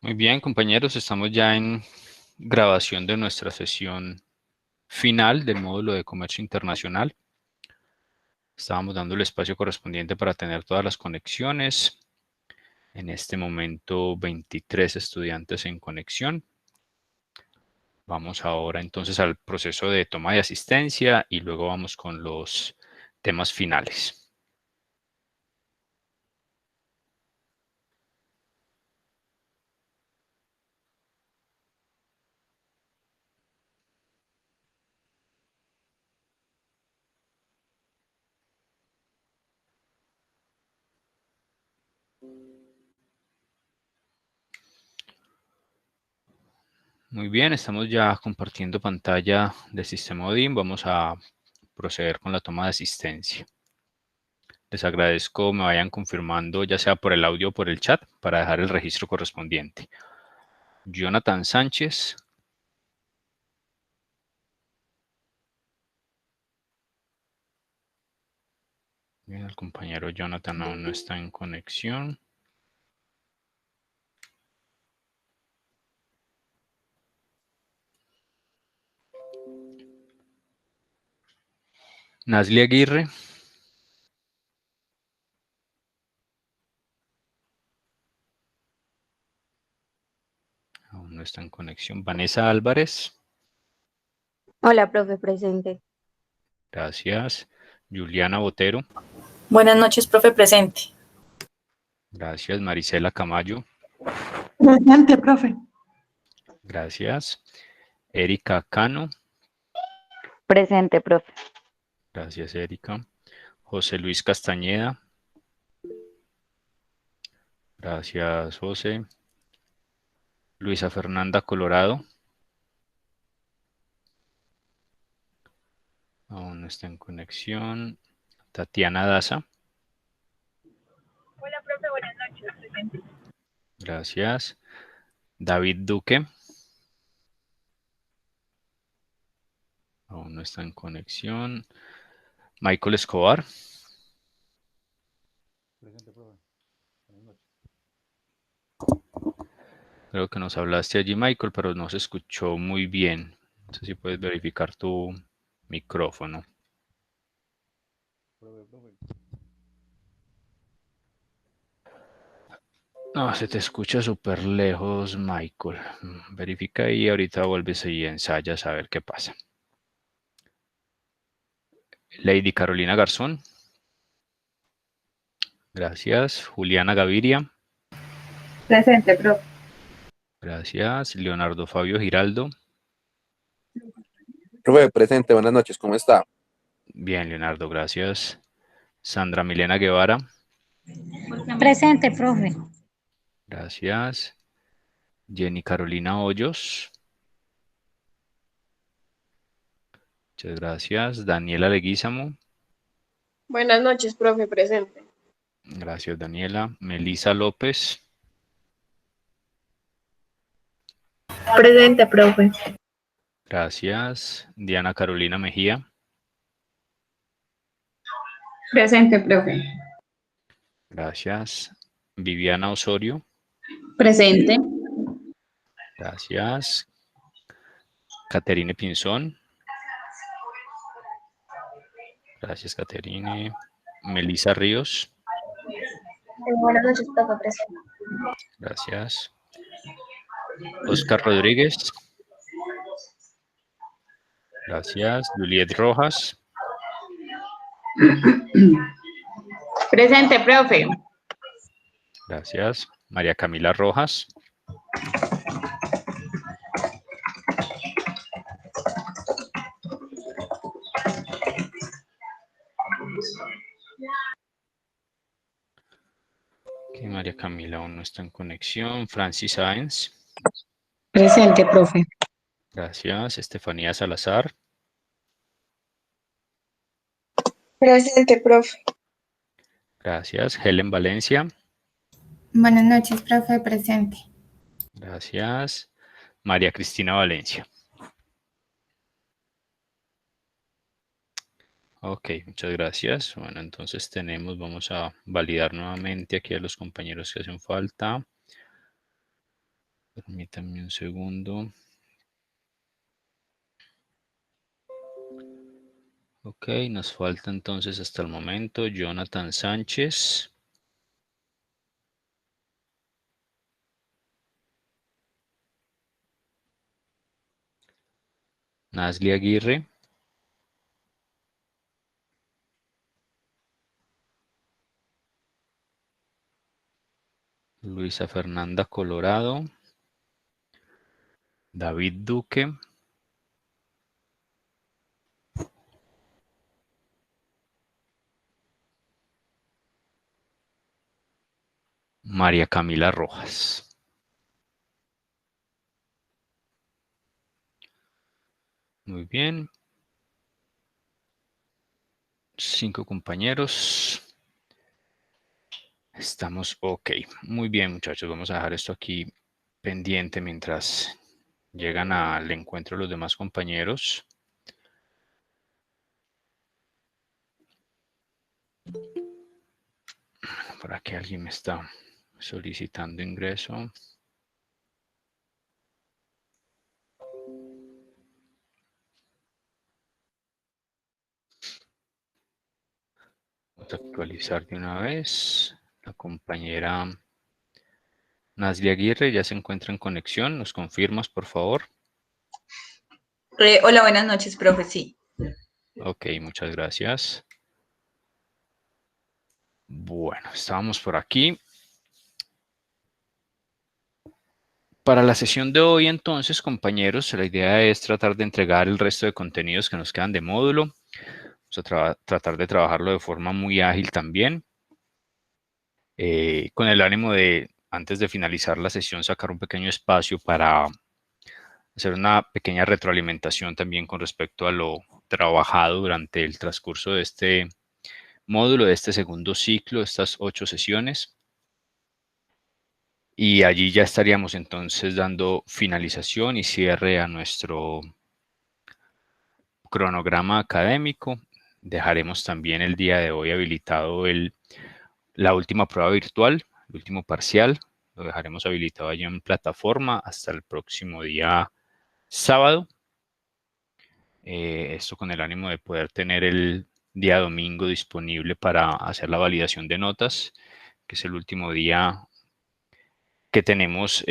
Muy bien, compañeros, estamos ya en grabación de nuestra sesión final del módulo de comercio internacional. Estábamos dando el espacio correspondiente para tener todas las conexiones. En este momento, 23 estudiantes en conexión. Vamos ahora entonces al proceso de toma de asistencia y luego vamos con los temas finales. Muy bien, estamos ya compartiendo pantalla del sistema ODIN. Vamos a proceder con la toma de asistencia. Les agradezco me vayan confirmando ya sea por el audio o por el chat para dejar el registro correspondiente. Jonathan Sánchez. Bien, el compañero Jonathan aún no está en conexión. Nasli Aguirre. Aún no está en conexión. Vanessa Álvarez. Hola, profe, presente. Gracias. Juliana Botero. Buenas noches, profe, presente. Gracias. Marisela Camayo. Presente, profe. Gracias. Erika Cano. Presente, profe. Gracias, Erika. José Luis Castañeda. Gracias, José. Luisa Fernanda Colorado. Aún no está en conexión. Tatiana Daza. Hola, profe, buenas noches. Presente. Gracias. David Duque. Aún no está en conexión. Michael Escobar. Presente, profe. Buenas noches. Creo que nos hablaste allí, Michael, pero no se escuchó muy bien. No sé si puedes verificar tu micrófono. Profe. No, se te escucha súper lejos, Michael. Verifica ahí, ahorita vuelves y ensayas a ver qué pasa. Lady Carolina Garzón. Gracias. Juliana Gaviria. Presente, profe. Gracias. Leonardo Fabio Giraldo. Profe, presente, buenas noches, ¿cómo está? Bien, Leonardo, gracias. Sandra Milena Guevara. Presente, profe. Gracias. Jenny Carolina Hoyos. Muchas gracias. Daniela Leguízamo. Buenas noches, profe, presente. Gracias, Daniela. Melisa López. Presente, profe. Gracias. Diana Carolina Mejía. Presente, profe. Gracias. Viviana Osorio. Presente. Gracias. Caterine Pinzón. Gracias, Caterine. Melisa Ríos. Buenas noches, profe, presente. Gracias. Oscar Rodríguez. Gracias. Juliet Rojas. Presente, profe. Gracias. María Camila Rojas. Ok, María Camila aún no está en conexión. Francis Sáenz. Presente, profe. Gracias. Estefanía Salazar. Presente, profe. Gracias. Helen Valencia. Buenas noches, profe, presente. Gracias. María Cristina Valencia. Ok, muchas gracias. Bueno, entonces vamos a validar nuevamente aquí a los compañeros que hacen falta. Permítanme un segundo. Ok, nos falta entonces hasta el momento Jonathan Sánchez. Nasli Aguirre. Luisa Fernanda Colorado. David Duque. María Camila Rojas. Muy bien. 5 compañeros. Estamos ok. Muy bien, muchachos. Vamos a dejar esto aquí pendiente mientras llegan al encuentro los demás compañeros. Por aquí alguien me está solicitando ingreso. Vamos a actualizar de una vez. La compañera Nasli Aguirre ya se encuentra en conexión. ¿Nos confirmas, por favor? Hola, buenas noches, profe. Sí. Ok, muchas gracias. Bueno, estábamos por aquí. Para la sesión de hoy, entonces, compañeros, la idea es tratar de entregar el resto de contenidos que nos quedan de módulo. Vamos a tratar de trabajarlo de forma muy ágil también. Con el ánimo de, antes de finalizar la sesión, sacar un pequeño espacio para hacer una pequeña retroalimentación también con respecto a lo trabajado durante el transcurso de este módulo, de este segundo ciclo, estas 8 sesiones. Y allí ya estaríamos entonces dando finalización y cierre a nuestro cronograma académico. Dejaremos también el día de hoy habilitado la última prueba virtual, el último parcial. Lo dejaremos habilitado allí en plataforma hasta el próximo día sábado. Esto con el ánimo de poder tener el día domingo disponible para hacer la validación de notas, que es el último día que tenemos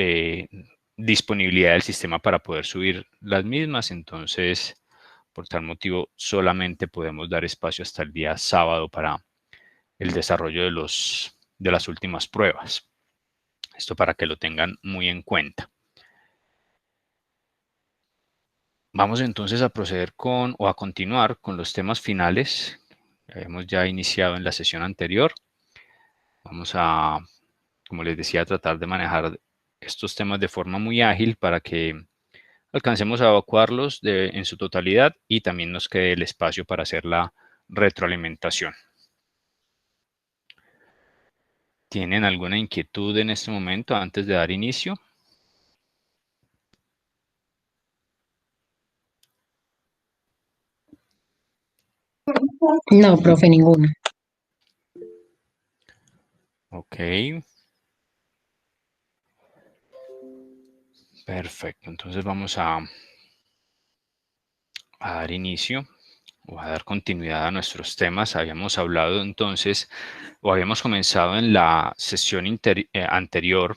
disponibilidad del sistema para poder subir las mismas. Entonces, por tal motivo, solamente podemos dar espacio hasta el día sábado para el desarrollo de las últimas pruebas. Esto para que lo tengan muy en cuenta. Vamos entonces a proceder a continuar con los temas finales que hemos ya iniciado en la sesión anterior. Vamos a, como les decía, tratar de manejar estos temas de forma muy ágil para que alcancemos a evacuarlos en su totalidad y también nos quede el espacio para hacer la retroalimentación. ¿Tienen alguna inquietud en este momento antes de dar inicio? No, profe, ninguna. Ok. Perfecto. Entonces vamos a dar inicio o a dar continuidad a nuestros temas. Habíamos hablado entonces, o habíamos comenzado en la sesión anterior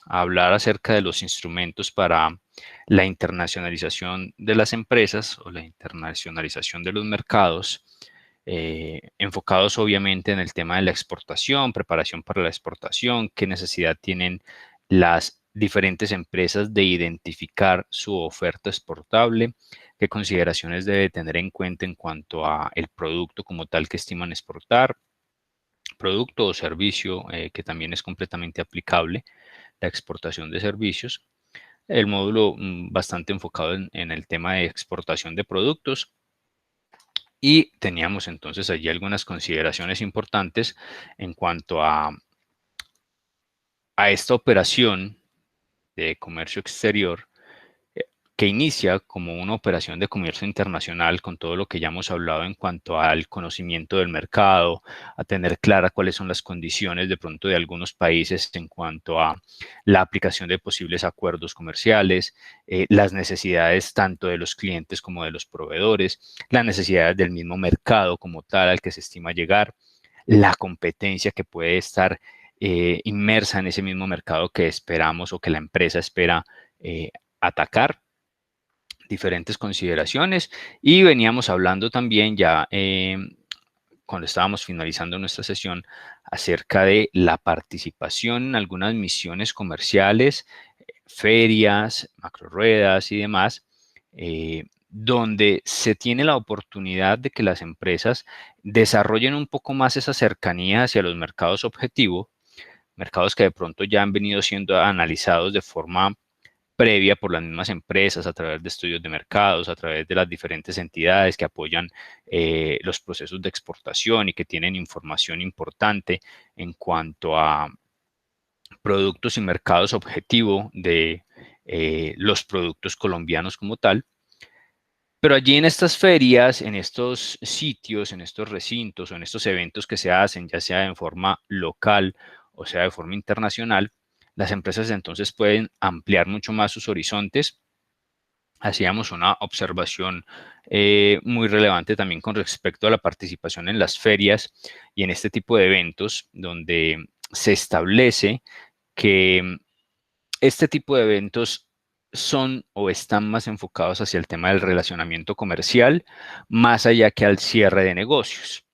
a hablar acerca de los instrumentos para la internacionalización de las empresas o la internacionalización de los mercados, enfocados obviamente en el tema de la exportación, preparación para la exportación, qué necesidad tienen las diferentes empresas de identificar su oferta exportable, qué consideraciones debe tener en cuenta en cuanto a el producto como tal que estiman exportar, producto o servicio que también es completamente aplicable, la exportación de servicios, el módulo bastante enfocado en el tema de exportación de productos. Y teníamos entonces allí algunas consideraciones importantes en cuanto a esta operación de comercio exterior que inicia como una operación de comercio internacional con todo lo que ya hemos hablado en cuanto al conocimiento del mercado, a tener clara cuáles son las condiciones de pronto de algunos países en cuanto a la aplicación de posibles acuerdos comerciales, las necesidades tanto de los clientes como de los proveedores, las necesidades del mismo mercado como tal al que se estima llegar, la competencia que puede estar inmersa en ese mismo mercado que esperamos o que la empresa espera atacar, diferentes consideraciones, y veníamos hablando también ya cuando estábamos finalizando nuestra sesión acerca de la participación en algunas misiones comerciales, ferias, macroruedas y demás, donde se tiene la oportunidad de que las empresas desarrollen un poco más esa cercanía hacia los mercados objetivo, mercados que de pronto ya han venido siendo analizados de forma previa por las mismas empresas a través de estudios de mercados, a través de las diferentes entidades que apoyan los procesos de exportación y que tienen información importante en cuanto a productos y mercados objetivo de los productos colombianos como tal. Pero allí en estas ferias, en estos sitios, en estos recintos o en estos eventos que se hacen, ya sea en forma local o sea de forma internacional, las empresas entonces pueden ampliar mucho más sus horizontes. Hacíamos una observación muy relevante también con respecto a la participación en las ferias y en este tipo de eventos donde se establece que este tipo de eventos son o están más enfocados hacia el tema del relacionamiento comercial, más allá que al cierre de negocios.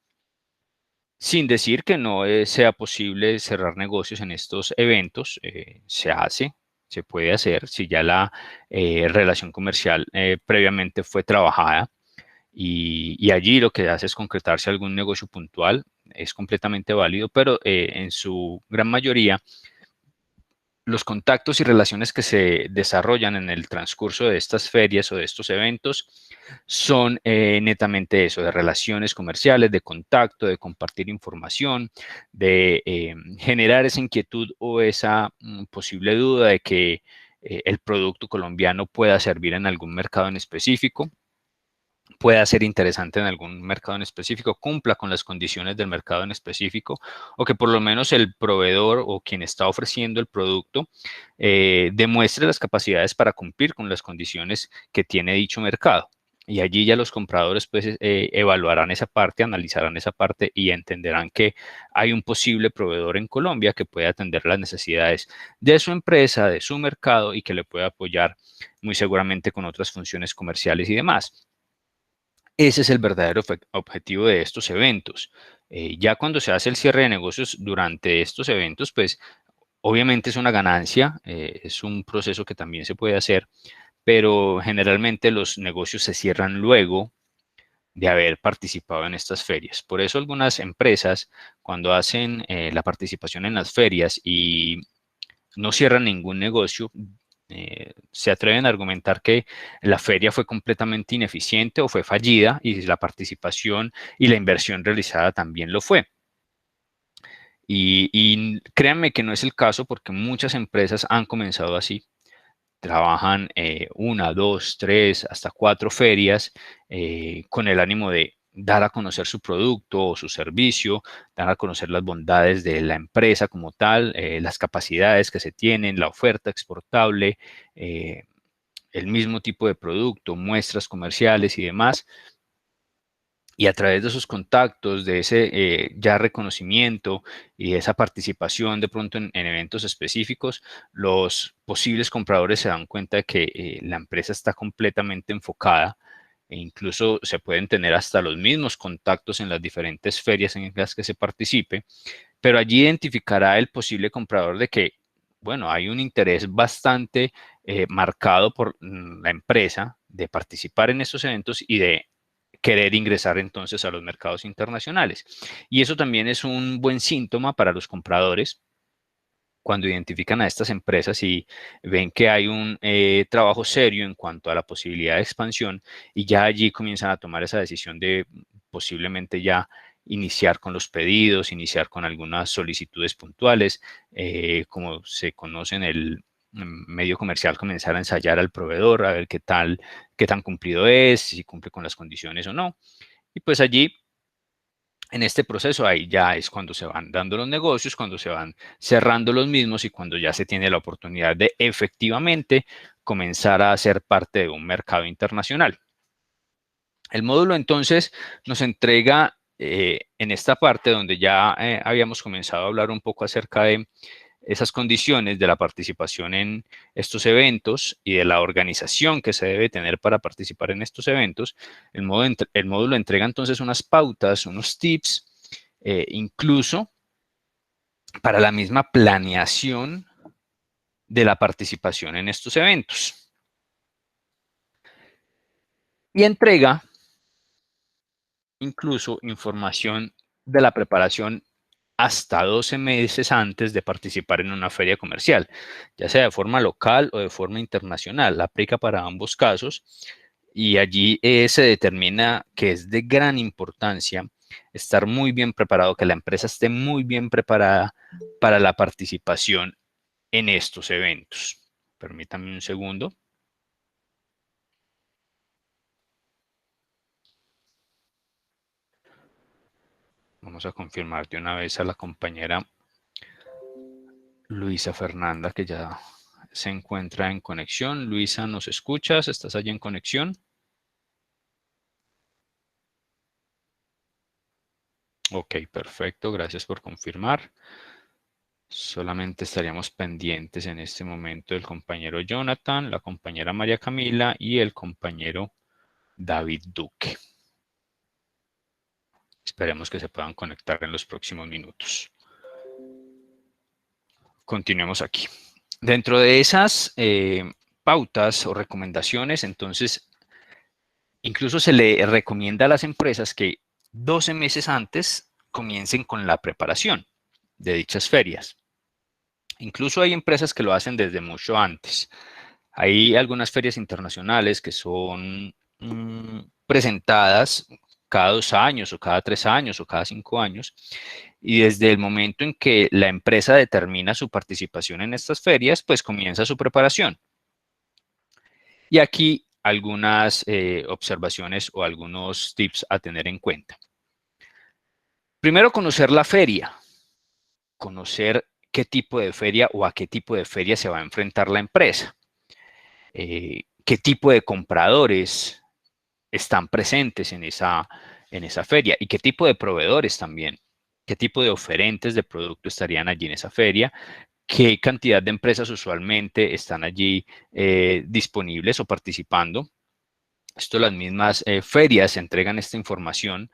Sin decir que no sea posible cerrar negocios en estos eventos, se puede hacer si ya la relación comercial previamente fue trabajada y allí lo que hace es concretarse algún negocio puntual, es completamente válido, pero en su gran mayoría los contactos y relaciones que se desarrollan en el transcurso de estas ferias o de estos eventos son netamente eso, de relaciones comerciales, de contacto, de compartir información, de generar esa inquietud o esa posible duda de que el producto colombiano pueda servir en algún mercado en específico, pueda ser interesante en algún mercado en específico, cumpla con las condiciones del mercado en específico, o que por lo menos el proveedor o quien está ofreciendo el producto demuestre las capacidades para cumplir con las condiciones que tiene dicho mercado. Y allí ya los compradores pues evaluarán esa parte, analizarán esa parte y entenderán que hay un posible proveedor en Colombia que puede atender las necesidades de su empresa, de su mercado y que le puede apoyar muy seguramente con otras funciones comerciales y demás. Ese es el verdadero objetivo de estos eventos. Ya cuando se hace el cierre de negocios durante estos eventos, pues obviamente es una ganancia, es un proceso que también se puede hacer, pero generalmente los negocios se cierran luego de haber participado en estas ferias. Por eso algunas empresas, cuando hacen la participación en las ferias y no cierran ningún negocio, se atreven a argumentar que la feria fue completamente ineficiente o fue fallida y la participación y la inversión realizada también lo fue. Y créanme que no es el caso porque muchas empresas han comenzado así. Trabajan 1, 2, 3, hasta 4 ferias con el ánimo de dar a conocer su producto o su servicio, dar a conocer las bondades de la empresa como tal, las capacidades que se tienen, la oferta exportable, el mismo tipo de producto, muestras comerciales y demás. Y a través de esos contactos, de ese ya reconocimiento y de esa participación de pronto en eventos específicos, los posibles compradores se dan cuenta de que la empresa está completamente enfocada e incluso se pueden tener hasta los mismos contactos en las diferentes ferias en las que se participe, pero allí identificará el posible comprador de que, bueno, hay un interés bastante marcado por la empresa de participar en estos eventos y de querer ingresar entonces a los mercados internacionales. Y eso también es un buen síntoma para los compradores cuando identifican a estas empresas y ven que hay un trabajo serio en cuanto a la posibilidad de expansión y ya allí comienzan a tomar esa decisión de posiblemente ya iniciar con los pedidos, iniciar con algunas solicitudes puntuales, como se conoce en el medio comercial comenzar a ensayar al proveedor, a ver qué tan cumplido es, si cumple con las condiciones o no. Y pues allí, en este proceso, ahí ya es cuando se van dando los negocios, cuando se van cerrando los mismos y cuando ya se tiene la oportunidad de efectivamente comenzar a ser parte de un mercado internacional. El módulo entonces nos entrega en esta parte donde ya habíamos comenzado a hablar un poco acerca de esas condiciones de la participación en estos eventos y de la organización que se debe tener para participar en estos eventos. El módulo entrega entonces unas pautas, unos tips, incluso para la misma planeación de la participación en estos eventos. Y entrega incluso información de la preparación hasta 12 meses antes de participar en una feria comercial, ya sea de forma local o de forma internacional. Aplica para ambos casos y allí se determina que es de gran importancia estar muy bien preparado, que la empresa esté muy bien preparada para la participación en estos eventos. Permítanme un segundo. Vamos a confirmar de una vez a la compañera Luisa Fernanda, que ya se encuentra en conexión. Luisa, ¿nos escuchas? ¿Estás allí en conexión? Ok, perfecto. Gracias por confirmar. Solamente estaríamos pendientes en este momento del compañero Jonathan, la compañera María Camila y el compañero David Duque. Esperemos que se puedan conectar en los próximos minutos. Continuemos aquí. Dentro de esas pautas o recomendaciones, entonces, incluso se le recomienda a las empresas que 12 meses antes comiencen con la preparación de dichas ferias. Incluso hay empresas que lo hacen desde mucho antes. Hay algunas ferias internacionales que son presentadas cada 2 años o cada 3 años o cada 5 años. Y desde el momento en que la empresa determina su participación en estas ferias, pues comienza su preparación. Y aquí algunas observaciones o algunos tips a tener en cuenta. Primero, conocer la feria. Conocer qué tipo de feria o a qué tipo de feria se va a enfrentar la empresa. Qué tipo de compradores están presentes en esa feria y qué tipo de proveedores también. Qué tipo de oferentes de producto estarían allí en esa feria. Qué cantidad de empresas usualmente están allí disponibles o participando. Esto, las mismas ferias entregan esta información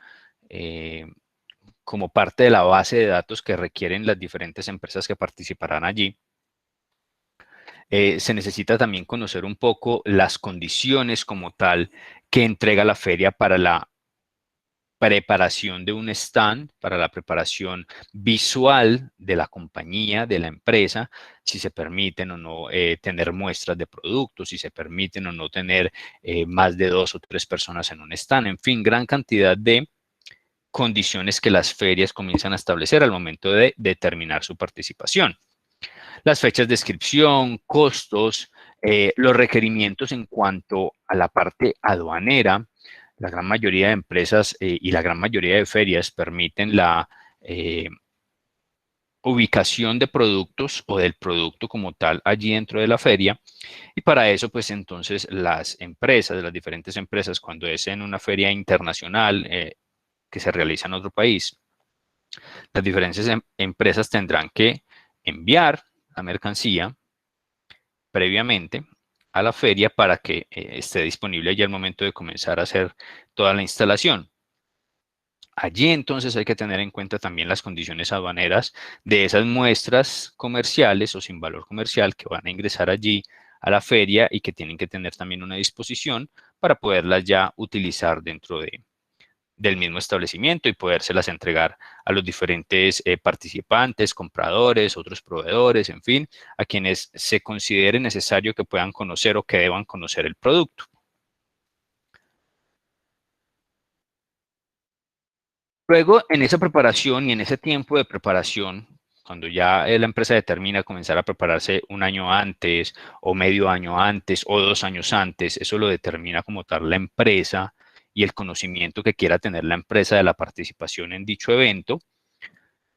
como parte de la base de datos que requieren las diferentes empresas que participarán allí. Se necesita también conocer un poco las condiciones como tal que entrega la feria para la preparación de un stand, para la preparación visual de la compañía, de la empresa, si se permiten o no tener muestras de productos, si se permiten o no tener más de 2 o 3 personas en un stand, en fin, gran cantidad de condiciones que las ferias comienzan a establecer al momento de determinar su participación. Las fechas de inscripción, costos, los requerimientos en cuanto a la parte aduanera. La gran mayoría de empresas y la gran mayoría de ferias permiten la ubicación de productos o del producto como tal allí dentro de la feria. Y para eso, pues entonces las empresas, las diferentes empresas, cuando es en una feria internacional que se realiza en otro país, las diferentes empresas tendrán que enviar la mercancía previamente a la feria para que esté disponible ya al momento de comenzar a hacer toda la instalación. Allí entonces hay que tener en cuenta también las condiciones aduaneras de esas muestras comerciales o sin valor comercial que van a ingresar allí a la feria y que tienen que tener también una disposición para poderlas ya utilizar dentro del mismo establecimiento y podérselas entregar a los diferentes participantes, compradores, otros proveedores, en fin, a quienes se considere necesario que puedan conocer o que deban conocer el producto. Luego, en esa preparación y en ese tiempo de preparación, Cuando ya la empresa determina comenzar a prepararse un año antes o medio año antes o 2 años antes, eso lo determina como tal la empresa y el conocimiento que quiera tener la empresa de la participación en dicho evento.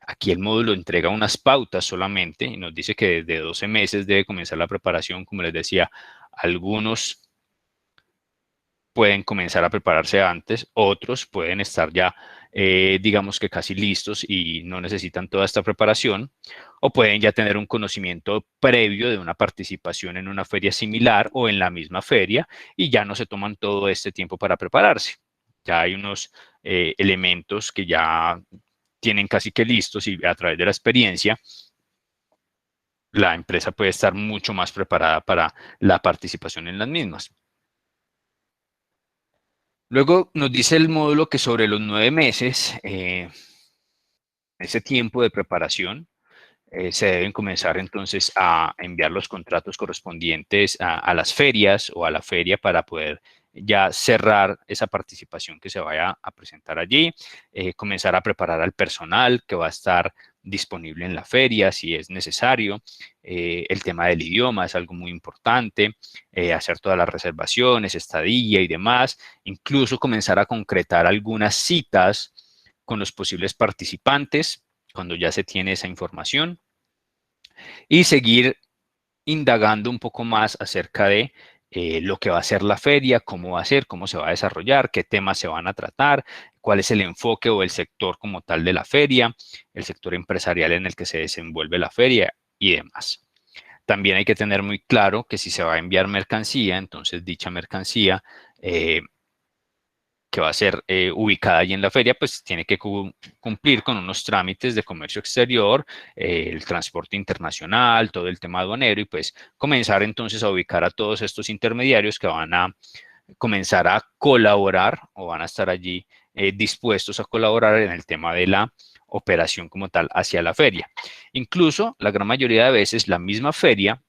Aquí el módulo entrega unas pautas solamente y nos dice que desde 12 meses debe comenzar la preparación. Como les decía, algunos pueden comenzar a prepararse antes, otros pueden estar ya, digamos que casi listos y no necesitan toda esta preparación, o pueden ya tener un conocimiento previo de una participación en una feria similar o en la misma feria y ya no se toman todo este tiempo para prepararse. Ya hay unos elementos que ya tienen casi que listos y a través de la experiencia la empresa puede estar mucho más preparada para la participación en las mismas. Luego nos dice el módulo que sobre los 9 meses, ese tiempo de preparación, se deben comenzar entonces a enviar los contratos correspondientes a las ferias o a la feria para poder ya cerrar esa participación que se vaya a presentar allí, comenzar a preparar al personal que va a estar disponible en la feria si es necesario. El tema del idioma es algo muy importante, hacer todas las reservaciones, estadía y demás, incluso comenzar a concretar algunas citas con los posibles participantes cuando ya se tiene esa información y seguir indagando un poco más acerca de lo que va a ser la feria, cómo va a ser, cómo se va a desarrollar, qué temas se van a tratar, cuál es el enfoque o el sector como tal de la feria, el sector empresarial en el que se desenvuelve la feria y demás. También hay que tener muy claro que si se va a enviar mercancía, entonces dicha mercancía que va a ser ubicada allí en la feria, pues tiene que cumplir con unos trámites de comercio exterior, el transporte internacional, todo el tema aduanero y pues comenzar entonces a ubicar a todos estos intermediarios que van a comenzar a colaborar o van a estar allí dispuestos a colaborar en el tema de la operación como tal hacia la feria. Incluso la gran mayoría de veces la misma feria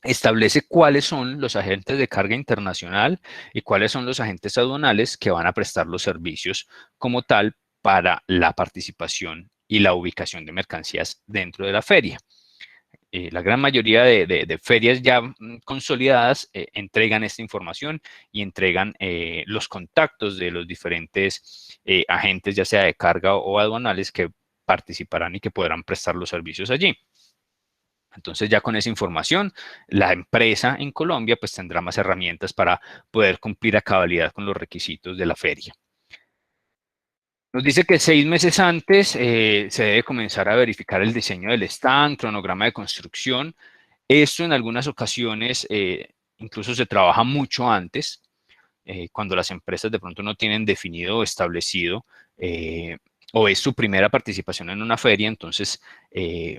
establece cuáles son los agentes de carga internacional y cuáles son los agentes aduanales que van a prestar los servicios como tal para la participación y la ubicación de mercancías dentro de la feria. La gran mayoría de ferias ya consolidadas entregan esta información y entregan los contactos de los diferentes agentes, ya sea de carga o aduanales, que participarán y que podrán prestar los servicios allí. Entonces ya con esa información, la empresa en Colombia pues tendrá más herramientas para poder cumplir a cabalidad con los requisitos de la feria. Nos dice que 6 meses antes se debe comenzar a verificar el diseño del stand, cronograma de construcción. Esto en algunas ocasiones incluso se trabaja mucho antes, cuando las empresas de pronto no tienen definido o establecido o es su primera participación en una feria, entonces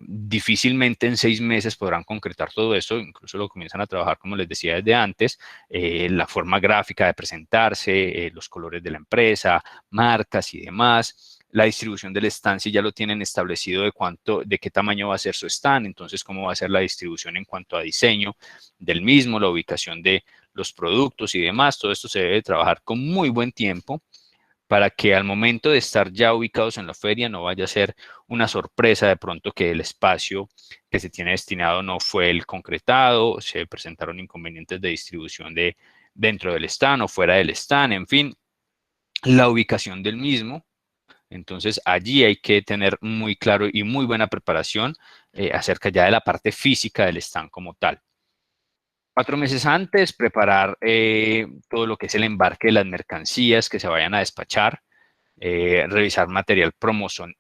difícilmente en 6 meses podrán concretar todo esto, incluso lo comienzan a trabajar, como les decía desde antes, la forma gráfica de presentarse, los colores de la empresa, marcas y demás, la distribución del stand, si ya lo tienen establecido de qué tamaño va a ser su stand, entonces cómo va a ser la distribución en cuanto a diseño del mismo, la ubicación de los productos y demás, todo esto se debe trabajar con muy buen tiempo, para que al momento de estar ya ubicados en la feria no vaya a ser una sorpresa de pronto que el espacio que se tiene destinado no fue el concretado, se presentaron inconvenientes de distribución dentro del stand o fuera del stand, en fin, la ubicación del mismo. Entonces allí hay que tener muy claro y muy buena preparación acerca ya de la parte física del stand como tal. 4 meses antes, preparar todo lo que es el embarque de las mercancías que se vayan a despachar, revisar material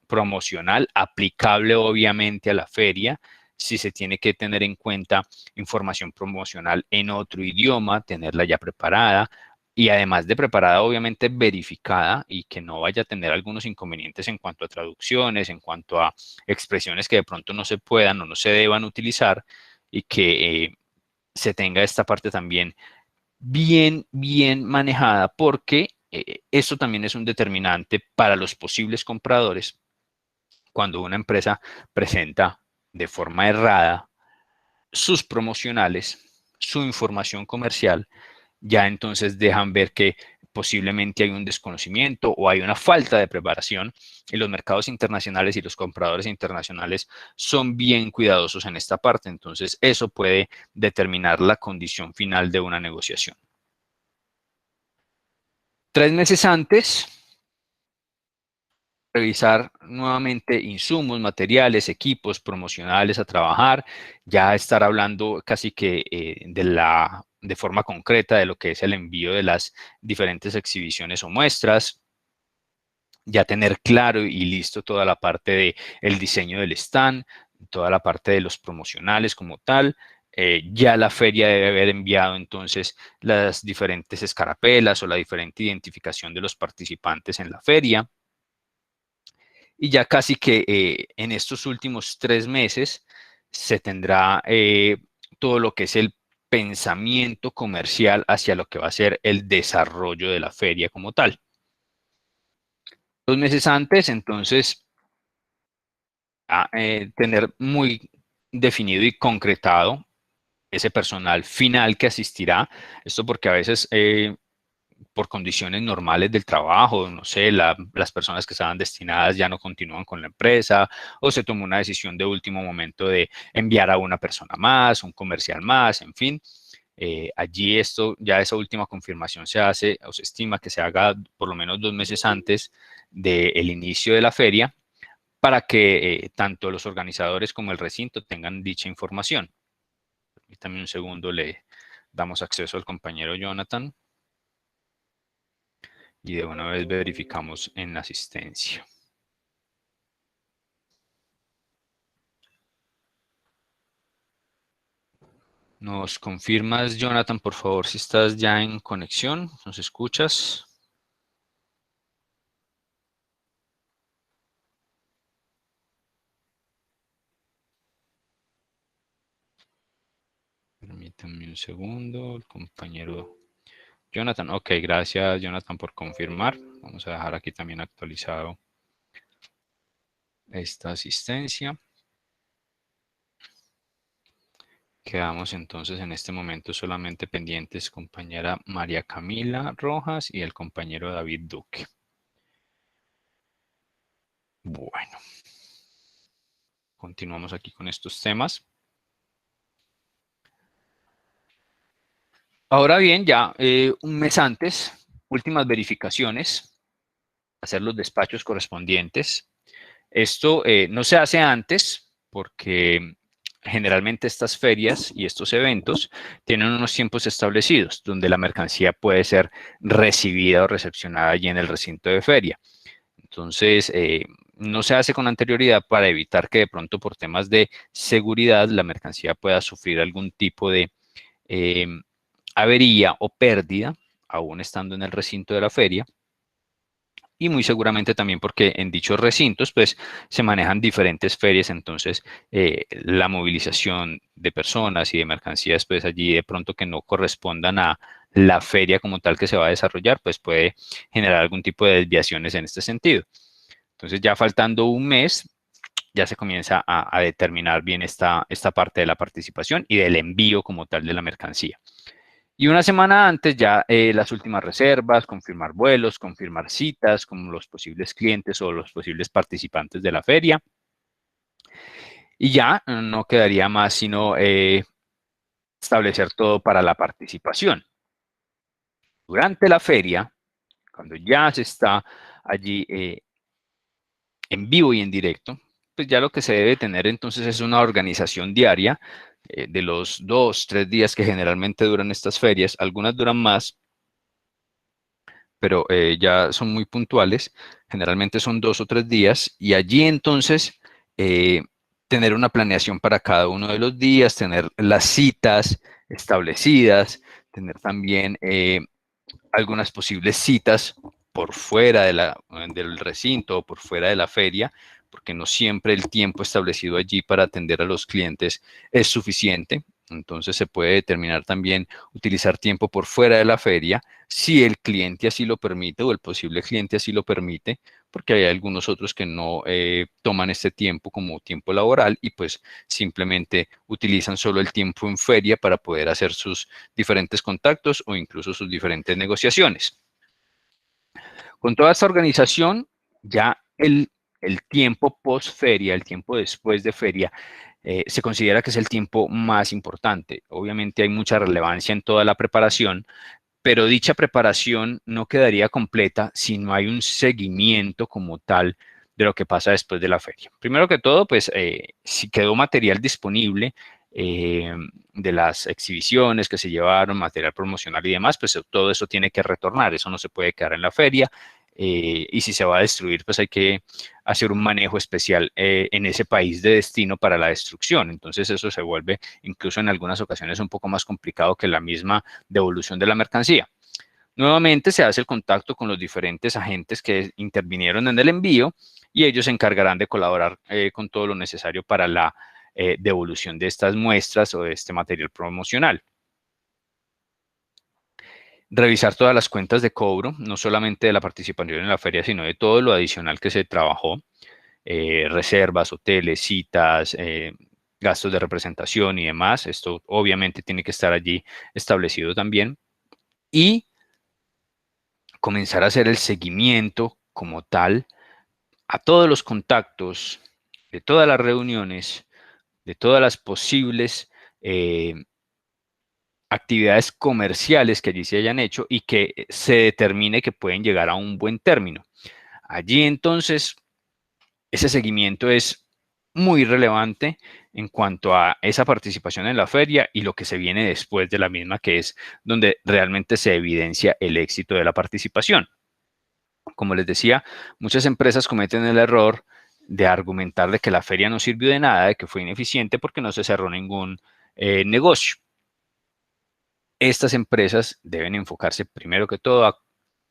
promocional aplicable obviamente a la feria, si se tiene que tener en cuenta información promocional en otro idioma, tenerla ya preparada y además de preparada obviamente verificada y que no vaya a tener algunos inconvenientes en cuanto a traducciones, en cuanto a expresiones que de pronto no se puedan o no se deban utilizar y que se tenga esta parte también bien manejada, porque esto también es un determinante para los posibles compradores cuando una empresa presenta de forma errada sus promocionales, su información comercial, ya entonces dejan ver que posiblemente hay un desconocimiento o hay una falta de preparación, y los mercados internacionales y los compradores internacionales son bien cuidadosos en esta parte. Entonces, eso puede determinar la condición final de una negociación. 3 meses antes, revisar nuevamente insumos, materiales, equipos promocionales a trabajar, ya estar hablando casi que de forma concreta de lo que es el envío de las diferentes exhibiciones o muestras, ya tener claro y listo toda la parte del diseño del stand, toda la parte de los promocionales como tal. Ya la feria debe haber enviado entonces las diferentes escarapelas o la diferente identificación de los participantes en la feria. Y ya casi que en estos últimos 3 meses se tendrá todo lo que es el pensamiento comercial hacia lo que va a ser el desarrollo de la feria como tal. 2 meses antes, entonces, tener muy definido y concretado ese personal final que asistirá. Esto porque a veces por condiciones normales del trabajo, no sé, las personas que estaban destinadas ya no continúan con la empresa, o se tomó una decisión de último momento de enviar a una persona más, un comercial más, en fin. Allí ya esa última confirmación se hace o se estima que se haga por lo menos 2 meses antes del inicio de la feria, para que tanto los organizadores como el recinto tengan dicha información. Permítame un segundo, le damos acceso al compañero Jonathan. Y de una vez verificamos en la asistencia. ¿Nos confirmas, Jonathan, por favor, si estás ya en conexión? ¿Nos escuchas? Permítame un segundo, el compañero Jonathan. Ok, gracias, Jonathan, por confirmar. Vamos a dejar aquí también actualizado esta asistencia. Quedamos entonces en este momento solamente pendientes compañera María Camila Rojas y el compañero David Duque. Bueno, continuamos aquí con estos temas. Ahora bien, ya un mes antes, últimas verificaciones, hacer los despachos correspondientes. Esto no se hace antes porque generalmente estas ferias y estos eventos tienen unos tiempos establecidos donde la mercancía puede ser recibida o recepcionada allí en el recinto de feria. Entonces, no se hace con anterioridad para evitar que de pronto por temas de seguridad la mercancía pueda sufrir algún tipo de avería o pérdida, aún estando en el recinto de la feria. Y muy seguramente también porque en dichos recintos pues se manejan diferentes ferias, entonces la movilización de personas y de mercancías pues allí de pronto que no correspondan a la feria como tal que se va a desarrollar, pues puede generar algún tipo de desviaciones en este sentido. Entonces ya faltando un mes ya se comienza a determinar bien esta parte de la participación y del envío como tal de la mercancía. Y una semana antes ya las últimas reservas, confirmar vuelos, confirmar citas con los posibles clientes o los posibles participantes de la feria. Y ya no quedaría más sino establecer todo para la participación. Durante la feria, cuando ya se está allí en vivo y en directo, pues ya lo que se debe tener entonces es una organización diaria de los 2, 3 días que generalmente duran estas ferias. Algunas duran más, pero ya son muy puntuales. Generalmente son 2 o 3 días y allí entonces tener una planeación para cada uno de los días, tener las citas establecidas, tener también algunas posibles citas por fuera del recinto o por fuera de la feria, porque no siempre el tiempo establecido allí para atender a los clientes es suficiente. Entonces se puede determinar también utilizar tiempo por fuera de la feria si el cliente así lo permite o el posible cliente así lo permite, porque hay algunos otros que no toman este tiempo como tiempo laboral y pues simplemente utilizan solo el tiempo en feria para poder hacer sus diferentes contactos o incluso sus diferentes negociaciones. Con toda esta organización, ya el tiempo post-feria, el tiempo después de feria, se considera que es el tiempo más importante. Obviamente hay mucha relevancia en toda la preparación, pero dicha preparación no quedaría completa si no hay un seguimiento como tal de lo que pasa después de la feria. Primero que todo, pues, si quedó material disponible de las exhibiciones que se llevaron, material promocional y demás, pues todo eso tiene que retornar, eso no se puede quedar en la feria, y si se va a destruir, pues hay que hacer un manejo especial en ese país de destino para la destrucción. Entonces eso se vuelve incluso en algunas ocasiones un poco más complicado que la misma devolución de la mercancía. Nuevamente se hace el contacto con los diferentes agentes que intervinieron en el envío y ellos se encargarán de colaborar con todo lo necesario para la devolución de estas muestras o de este material promocional. Revisar todas las cuentas de cobro, no solamente de la participación en la feria, sino de todo lo adicional que se trabajó, reservas, hoteles, citas, gastos de representación y demás. Esto obviamente tiene que estar allí establecido también. Y comenzar a hacer el seguimiento como tal a todos los contactos, de todas las reuniones, de todas las posibles actividades comerciales que allí se hayan hecho y que se determine que pueden llegar a un buen término. Allí entonces ese seguimiento es muy relevante en cuanto a esa participación en la feria y lo que se viene después de la misma, que es donde realmente se evidencia el éxito de la participación. Como les decía, muchas empresas cometen el error de argumentar de que la feria no sirvió de nada, de que fue ineficiente porque no se cerró ningún negocio. Estas empresas deben enfocarse primero que todo a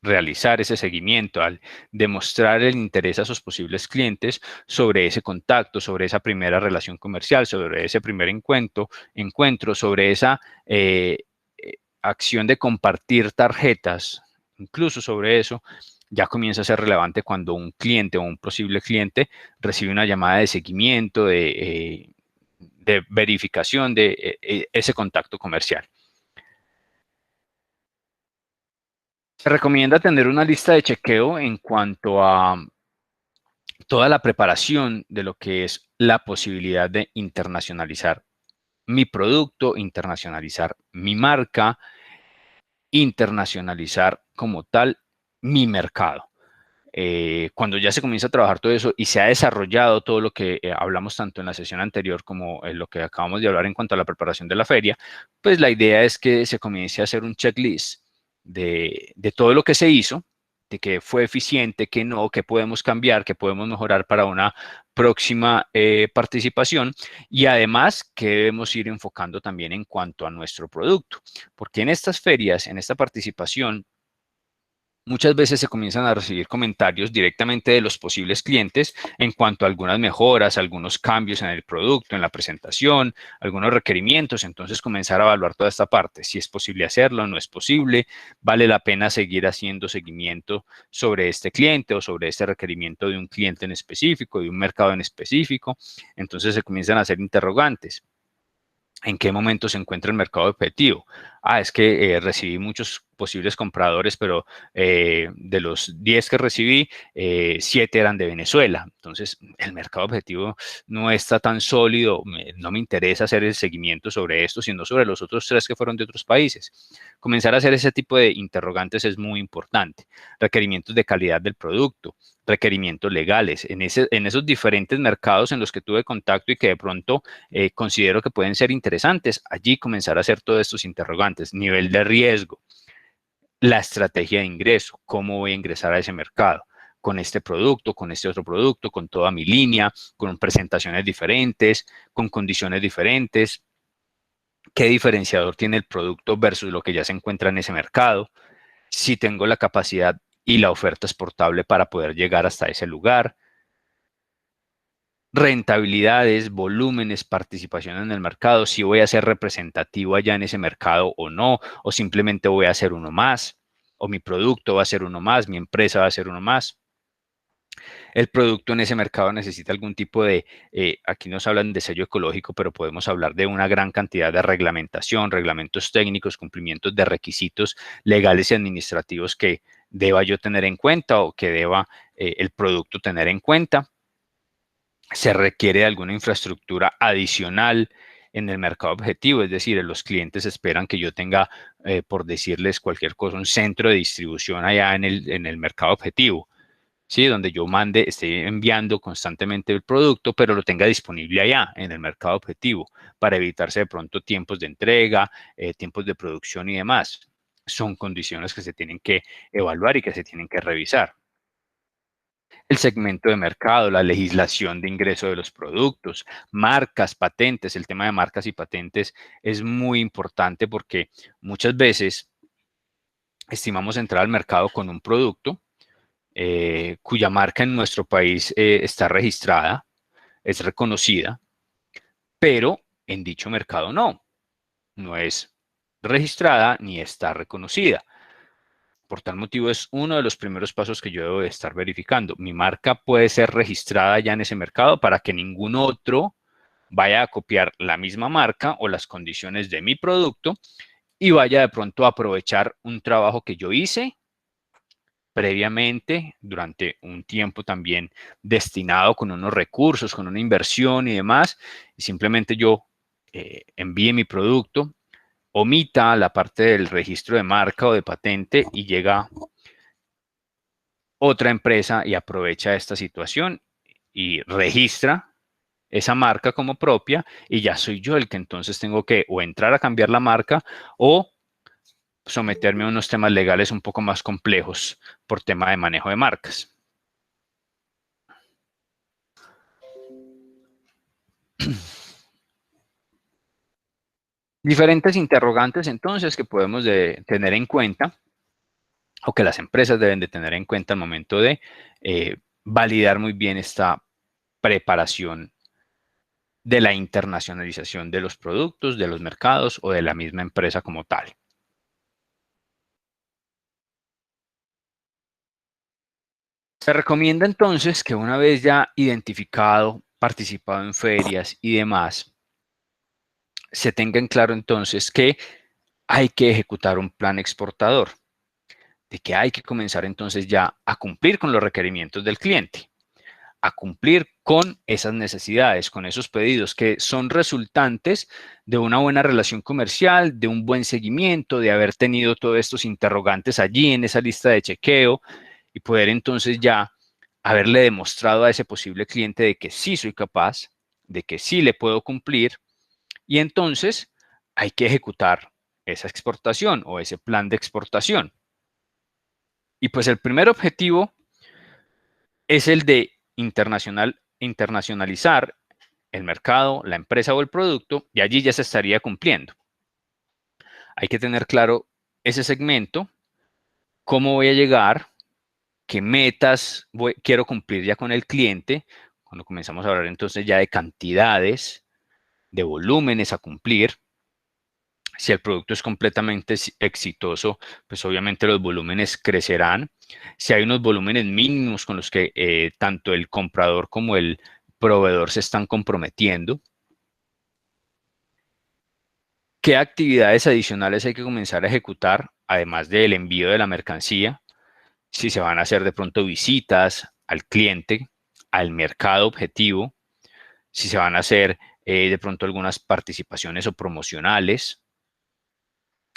realizar ese seguimiento, al demostrar el interés a sus posibles clientes sobre ese contacto, sobre esa primera relación comercial, sobre ese primer encuentro, sobre esa acción de compartir tarjetas, incluso sobre eso, ya comienza a ser relevante cuando un cliente o un posible cliente recibe una llamada de seguimiento, de verificación de ese contacto comercial. Se recomienda tener una lista de chequeo en cuanto a toda la preparación de lo que es la posibilidad de internacionalizar mi producto, internacionalizar mi marca, internacionalizar como tal mi mercado. Cuando ya se comienza a trabajar todo eso y se ha desarrollado todo lo que hablamos tanto en la sesión anterior como en lo que acabamos de hablar en cuanto a la preparación de la feria, pues la idea es que se comience a hacer un checklist de todo lo que se hizo, de que fue eficiente, que no, que podemos cambiar, que podemos mejorar para una próxima participación y además que debemos ir enfocando también en cuanto a nuestro producto, porque en estas ferias, en esta participación, muchas veces se comienzan a recibir comentarios directamente de los posibles clientes en cuanto a algunas mejoras, algunos cambios en el producto, en la presentación, algunos requerimientos. Entonces, comenzar a evaluar toda esta parte. Si es posible hacerlo, no es posible, vale la pena seguir haciendo seguimiento sobre este cliente o sobre este requerimiento de un cliente en específico, de un mercado en específico. Entonces, se comienzan a hacer interrogantes. ¿En qué momento se encuentra el mercado objetivo? Es que recibí muchos posibles compradores, pero de los 10 que recibí, 7 eran de Venezuela. Entonces, el mercado objetivo no está tan sólido, no me interesa hacer el seguimiento sobre esto, sino sobre los otros 3 que fueron de otros países. Comenzar a hacer ese tipo de interrogantes es muy importante. Requerimientos de calidad del producto, requerimientos legales, en esos diferentes mercados en los que tuve contacto y que de pronto considero que pueden ser interesantes, allí comenzar a hacer todos estos interrogantes, nivel de riesgo, la estrategia de ingreso, cómo voy a ingresar a ese mercado, con este producto, con este otro producto, con toda mi línea, con presentaciones diferentes, con condiciones diferentes, qué diferenciador tiene el producto versus lo que ya se encuentra en ese mercado, si tengo la capacidad y la oferta exportable para poder llegar hasta ese lugar, rentabilidades, volúmenes, participación en el mercado, si voy a ser representativo allá en ese mercado o no, o simplemente voy a ser uno más, o mi producto va a ser uno más, mi empresa va a ser uno más. El producto en ese mercado necesita algún tipo de, aquí nos hablan de sello ecológico, pero podemos hablar de una gran cantidad de reglamentación, reglamentos técnicos, cumplimientos de requisitos legales y administrativos que deba yo tener en cuenta o que deba el producto tener en cuenta. Se requiere de alguna infraestructura adicional en el mercado objetivo, es decir, los clientes esperan que yo tenga, por decirles cualquier cosa, un centro de distribución allá en el mercado objetivo, ¿sí? Donde yo esté enviando constantemente el producto, pero lo tenga disponible allá en el mercado objetivo para evitarse de pronto tiempos de entrega, tiempos de producción y demás. Son condiciones que se tienen que evaluar y que se tienen que revisar. El segmento de mercado, la legislación de ingreso de los productos, marcas, patentes. El tema de marcas y patentes es muy importante porque muchas veces estimamos entrar al mercado con un producto cuya marca en nuestro país está registrada, es reconocida, pero en dicho mercado no es registrada ni está reconocida. Por tal motivo es uno de los primeros pasos que yo debo de estar verificando. Mi marca puede ser registrada ya en ese mercado para que ningún otro vaya a copiar la misma marca o las condiciones de mi producto y vaya de pronto a aprovechar un trabajo que yo hice previamente durante un tiempo también destinado con unos recursos, con una inversión y demás, y simplemente yo envíe mi producto, omita la parte del registro de marca o de patente y llega otra empresa y aprovecha esta situación y registra esa marca como propia y ya soy yo el que entonces tengo que o entrar a cambiar la marca o someterme a unos temas legales un poco más complejos por tema de manejo de marcas. Diferentes interrogantes entonces que podemos tener en cuenta o que las empresas deben de tener en cuenta al momento de validar muy bien esta preparación de la internacionalización de los productos, de los mercados o de la misma empresa como tal. Se recomienda entonces que una vez ya identificado, participado en ferias y demás, se tenga en claro entonces que hay que ejecutar un plan exportador, de que hay que comenzar entonces ya a cumplir con los requerimientos del cliente, a cumplir con esas necesidades, con esos pedidos que son resultantes de una buena relación comercial, de un buen seguimiento, de haber tenido todos estos interrogantes allí en esa lista de chequeo y poder entonces ya haberle demostrado a ese posible cliente de que sí soy capaz, de que sí le puedo cumplir y entonces hay que ejecutar esa exportación o ese plan de exportación. Y pues el primer objetivo es el de internacionalizar el mercado, la empresa o el producto, y allí ya se estaría cumpliendo. Hay que tener claro ese segmento, cómo voy a llegar, qué metas quiero cumplir ya con el cliente, cuando comenzamos a hablar entonces ya de cantidades, de volúmenes a cumplir. Si el producto es completamente exitoso, pues obviamente los volúmenes crecerán. Si hay unos volúmenes mínimos con los que tanto el comprador como el proveedor se están comprometiendo. ¿Qué actividades adicionales hay que comenzar a ejecutar, además del envío de la mercancía? Si se van a hacer de pronto visitas al cliente, al mercado objetivo, si se van a hacer de pronto algunas participaciones o promocionales,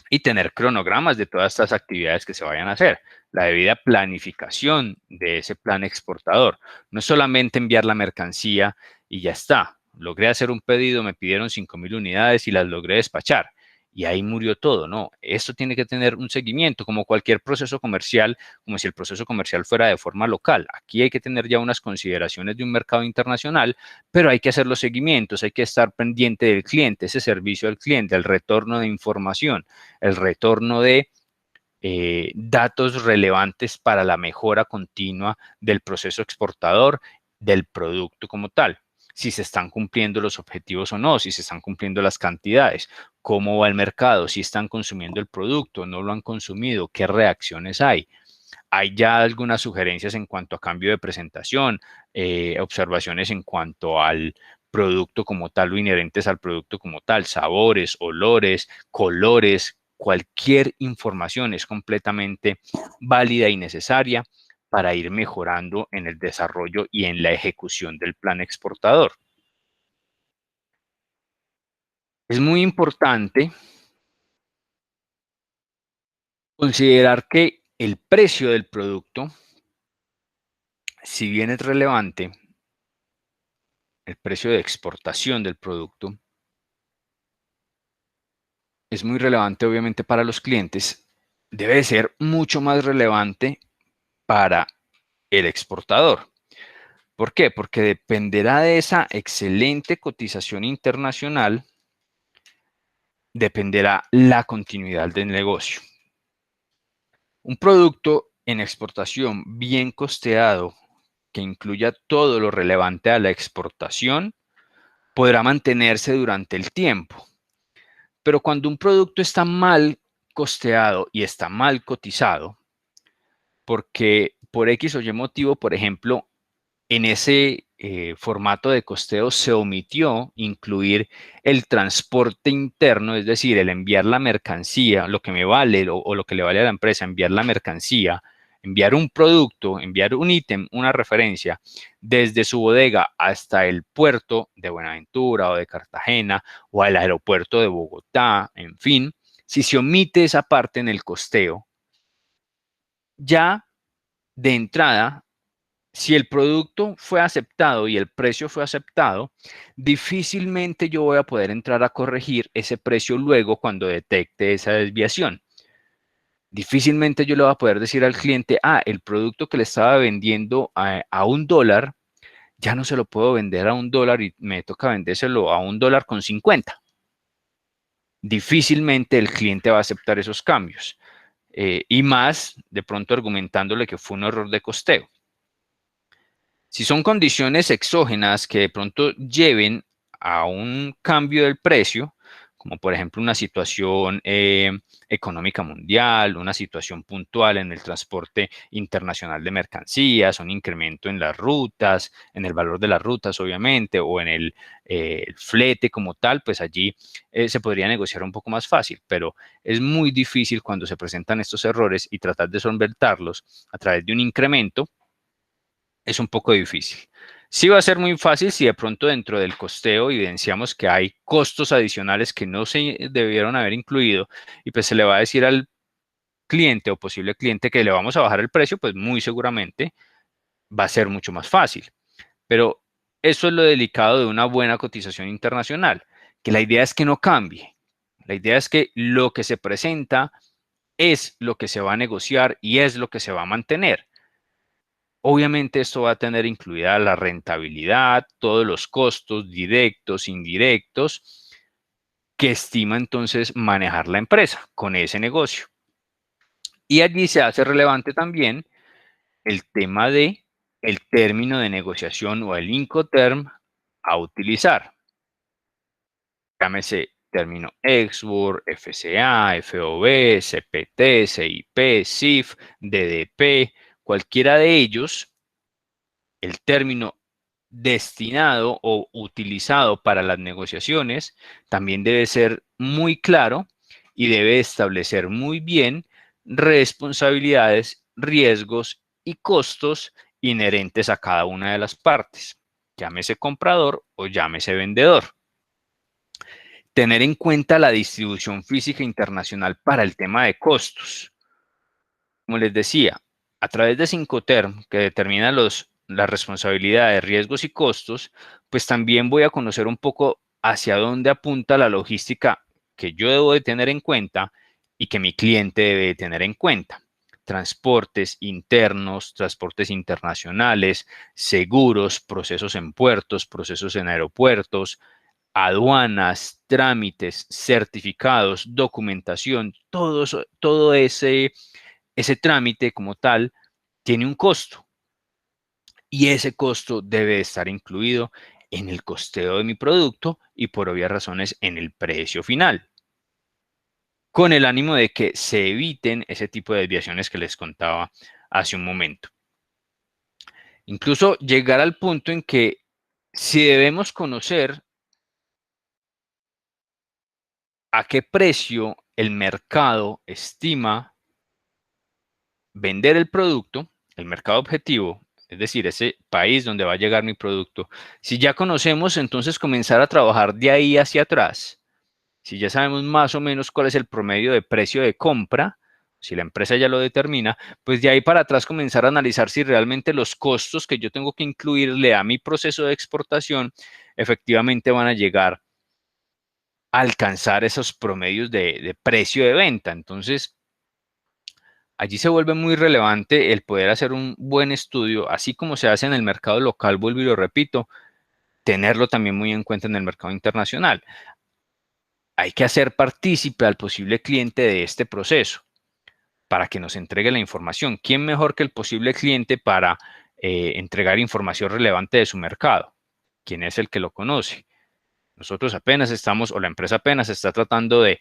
y tener cronogramas de todas estas actividades que se vayan a hacer, la debida planificación de ese plan exportador. No es solamente enviar la mercancía y ya está. Logré hacer un pedido, me pidieron 5,000 unidades y las logré despachar. Y ahí murió todo, ¿no? Esto tiene que tener un seguimiento, como cualquier proceso comercial, como si el proceso comercial fuera de forma local. Aquí hay que tener ya unas consideraciones de un mercado internacional, pero hay que hacer los seguimientos, hay que estar pendiente del cliente, ese servicio al cliente, el retorno de información, el retorno de datos relevantes para la mejora continua del proceso exportador, del producto como tal. Si se están cumpliendo los objetivos o no, si se están cumpliendo las cantidades, cómo va el mercado, si están consumiendo el producto, no lo han consumido, qué reacciones hay. Hay ya algunas sugerencias en cuanto a cambio de presentación, observaciones en cuanto al producto como tal o inherentes al producto como tal, sabores, olores, colores, cualquier información es completamente válida y necesaria para ir mejorando en el desarrollo y en la ejecución del plan exportador. Es muy importante considerar que el precio del producto, si bien es relevante, el precio de exportación del producto, es muy relevante obviamente para los clientes, debe ser mucho más relevante para el exportador. ¿Por qué? Porque dependerá de esa excelente cotización internacional, dependerá la continuidad del negocio. Un producto en exportación bien costeado, que incluya todo lo relevante a la exportación, podrá mantenerse durante el tiempo. Pero cuando un producto está mal costeado y está mal cotizado, porque por X o Y motivo, por ejemplo, en ese formato de costeo se omitió incluir el transporte interno, es decir, el enviar la mercancía, lo que me vale o lo que le vale a la empresa, enviar la mercancía, enviar un producto, enviar un ítem, una referencia, desde su bodega hasta el puerto de Buenaventura o de Cartagena o al aeropuerto de Bogotá, en fin, si se omite esa parte en el costeo, ya de entrada, si el producto fue aceptado y el precio fue aceptado, difícilmente yo voy a poder entrar a corregir ese precio luego cuando detecte esa desviación. Difícilmente yo le voy a poder decir al cliente, el producto que le estaba vendiendo a $1, ya no se lo puedo vender a $1 y me toca vendérselo a $1.50. Difícilmente el cliente va a aceptar esos cambios. Y más, de pronto argumentándole que fue un error de costeo. Si son condiciones exógenas que de pronto lleven a un cambio del precio, como por ejemplo una situación económica mundial, una situación puntual en el transporte internacional de mercancías, un incremento en las rutas, en el valor de las rutas obviamente, o en el flete como tal, pues allí se podría negociar un poco más fácil, pero es muy difícil cuando se presentan estos errores y tratar de solventarlos a través de un incremento. Es un poco difícil. Sí va a ser muy fácil si de pronto dentro del costeo evidenciamos que hay costos adicionales que no se debieron haber incluido y pues se le va a decir al cliente o posible cliente que le vamos a bajar el precio, pues muy seguramente va a ser mucho más fácil. Pero eso es lo delicado de una buena cotización internacional, que la idea es que no cambie. La idea es que lo que se presenta es lo que se va a negociar y es lo que se va a mantener. Obviamente esto va a tener incluida la rentabilidad, todos los costos directos, indirectos, que estima entonces manejar la empresa con ese negocio. Y allí se hace relevante también el tema de el término de negociación o el Incoterm a utilizar. Llámese término Export, FCA, FOB, CPT, CIP, CIF, DDP, cualquiera de ellos. El término destinado o utilizado para las negociaciones también debe ser muy claro y debe establecer muy bien responsabilidades, riesgos y costos inherentes a cada una de las partes, llámese comprador o llámese vendedor. Tener en cuenta la distribución física internacional para el tema de costos. Como les decía, a través de Incoterm, que determina las responsabilidades, riesgos y costos, pues también voy a conocer un poco hacia dónde apunta la logística que yo debo de tener en cuenta y que mi cliente debe de tener en cuenta. Transportes internos, transportes internacionales, seguros, procesos en puertos, procesos en aeropuertos, aduanas, trámites, certificados, documentación, todo ese trámite como tal tiene un costo y ese costo debe estar incluido en el costeo de mi producto y por obvias razones en el precio final, con el ánimo de que se eviten ese tipo de desviaciones que les contaba hace un momento. Incluso llegar al punto en que si debemos conocer a qué precio el mercado estima vender el producto, el mercado objetivo, es decir, ese país donde va a llegar mi producto. Si ya conocemos, entonces comenzar a trabajar de ahí hacia atrás. Si ya sabemos más o menos cuál es el promedio de precio de compra, si la empresa ya lo determina, pues de ahí para atrás comenzar a analizar si realmente los costos que yo tengo que incluirle a mi proceso de exportación efectivamente van a llegar a alcanzar esos promedios de precio de venta. Entonces, allí se vuelve muy relevante el poder hacer un buen estudio, así como se hace en el mercado local, vuelvo y lo repito, tenerlo también muy en cuenta en el mercado internacional. Hay que hacer partícipe al posible cliente de este proceso para que nos entregue la información. ¿Quién mejor que el posible cliente para entregar información relevante de su mercado? ¿Quién es el que lo conoce? Nosotros apenas estamos, o la empresa apenas está tratando de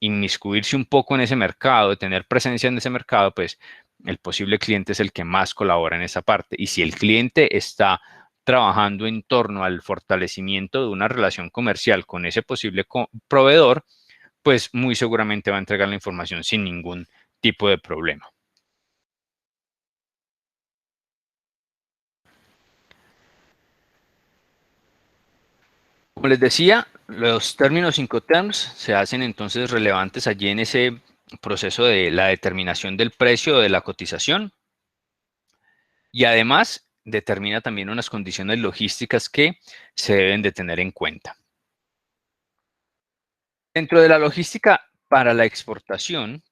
inmiscuirse un poco en ese mercado, de tener presencia en ese mercado, pues el posible cliente es el que más colabora en esa parte. Y si el cliente está trabajando en torno al fortalecimiento de una relación comercial con ese posible proveedor, pues muy seguramente va a entregar la información sin ningún tipo de problema. Como les decía, los términos Incoterms se hacen entonces relevantes allí en ese proceso de la determinación del precio de la cotización y además determina también unas condiciones logísticas que se deben de tener en cuenta. Dentro de la logística para la exportación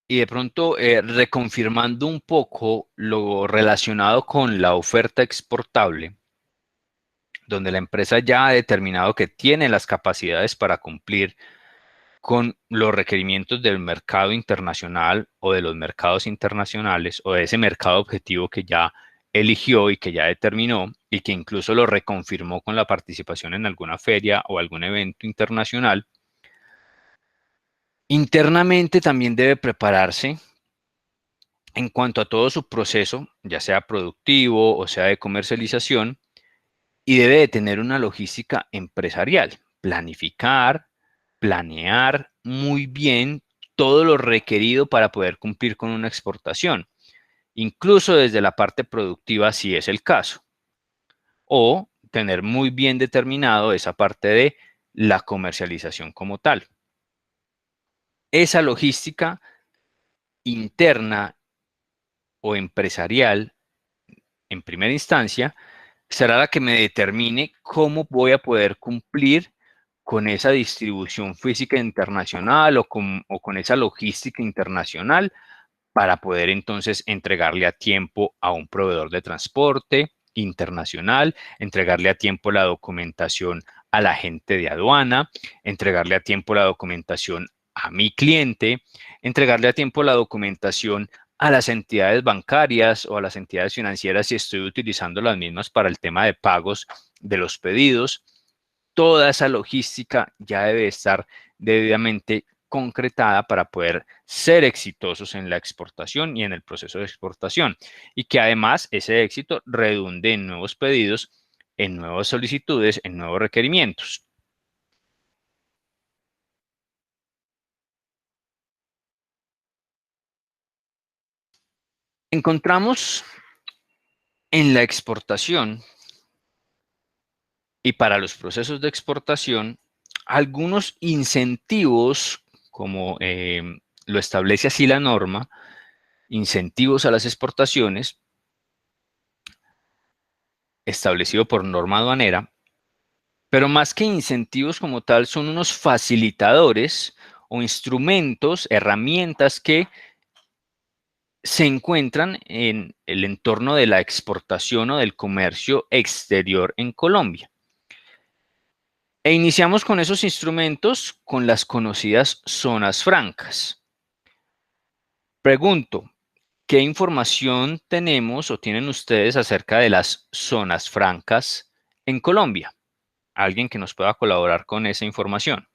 y de pronto reconfirmando un poco lo relacionado con la oferta exportable, donde la empresa ya ha determinado que tiene las capacidades para cumplir con los requerimientos del mercado internacional o de los mercados internacionales o de ese mercado objetivo que ya eligió y que ya determinó y que incluso lo reconfirmó con la participación en alguna feria o algún evento internacional. Internamente también debe prepararse en cuanto a todo su proceso, ya sea productivo o sea de comercialización, y debe de tener una logística empresarial, planificar, planear muy bien todo lo requerido para poder cumplir con una exportación, incluso desde la parte productiva si es el caso, o tener muy bien determinado esa parte de la comercialización como tal. Esa logística interna o empresarial, en primera instancia, será la que me determine cómo voy a poder cumplir con esa distribución física internacional o con esa logística internacional para poder entonces entregarle a tiempo a un proveedor de transporte internacional, entregarle a tiempo la documentación a la gente de aduana, entregarle a tiempo la documentación a mi cliente, entregarle a tiempo la documentación a las entidades bancarias o a las entidades financieras si estoy utilizando las mismas para el tema de pagos de los pedidos. Toda esa logística ya debe estar debidamente concretada para poder ser exitosos en la exportación y en el proceso de exportación y que además ese éxito redunde en nuevos pedidos, en nuevas solicitudes, en nuevos requerimientos. Encontramos en la exportación y para los procesos de exportación algunos incentivos, como lo establece así la norma, incentivos a las exportaciones, establecido por norma aduanera, pero más que incentivos como tal, son unos facilitadores o instrumentos, herramientas que se encuentran en el entorno de la exportación o del comercio exterior en Colombia. E iniciamos con esos instrumentos con las conocidas zonas francas. Pregunto, ¿qué información tenemos o tienen ustedes acerca de las zonas francas en Colombia? ¿Alguien que nos pueda colaborar con esa información?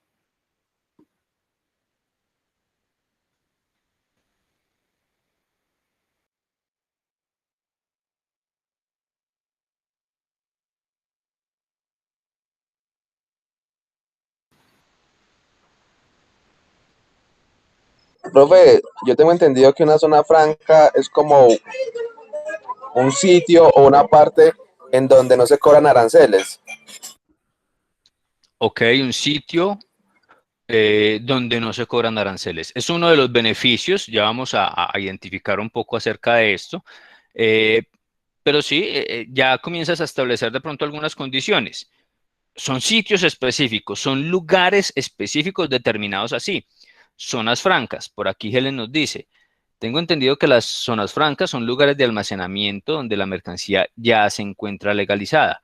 Profe, yo tengo entendido que una zona franca es como un sitio o una parte en donde no se cobran aranceles. Ok, un sitio donde no se cobran aranceles. Es uno de los beneficios, ya vamos a identificar un poco acerca de esto, pero sí, ya comienzas a establecer de pronto algunas condiciones. Son sitios específicos, son lugares específicos determinados así. Zonas francas, por aquí Helen nos dice, tengo entendido que las zonas francas son lugares de almacenamiento donde la mercancía ya se encuentra legalizada.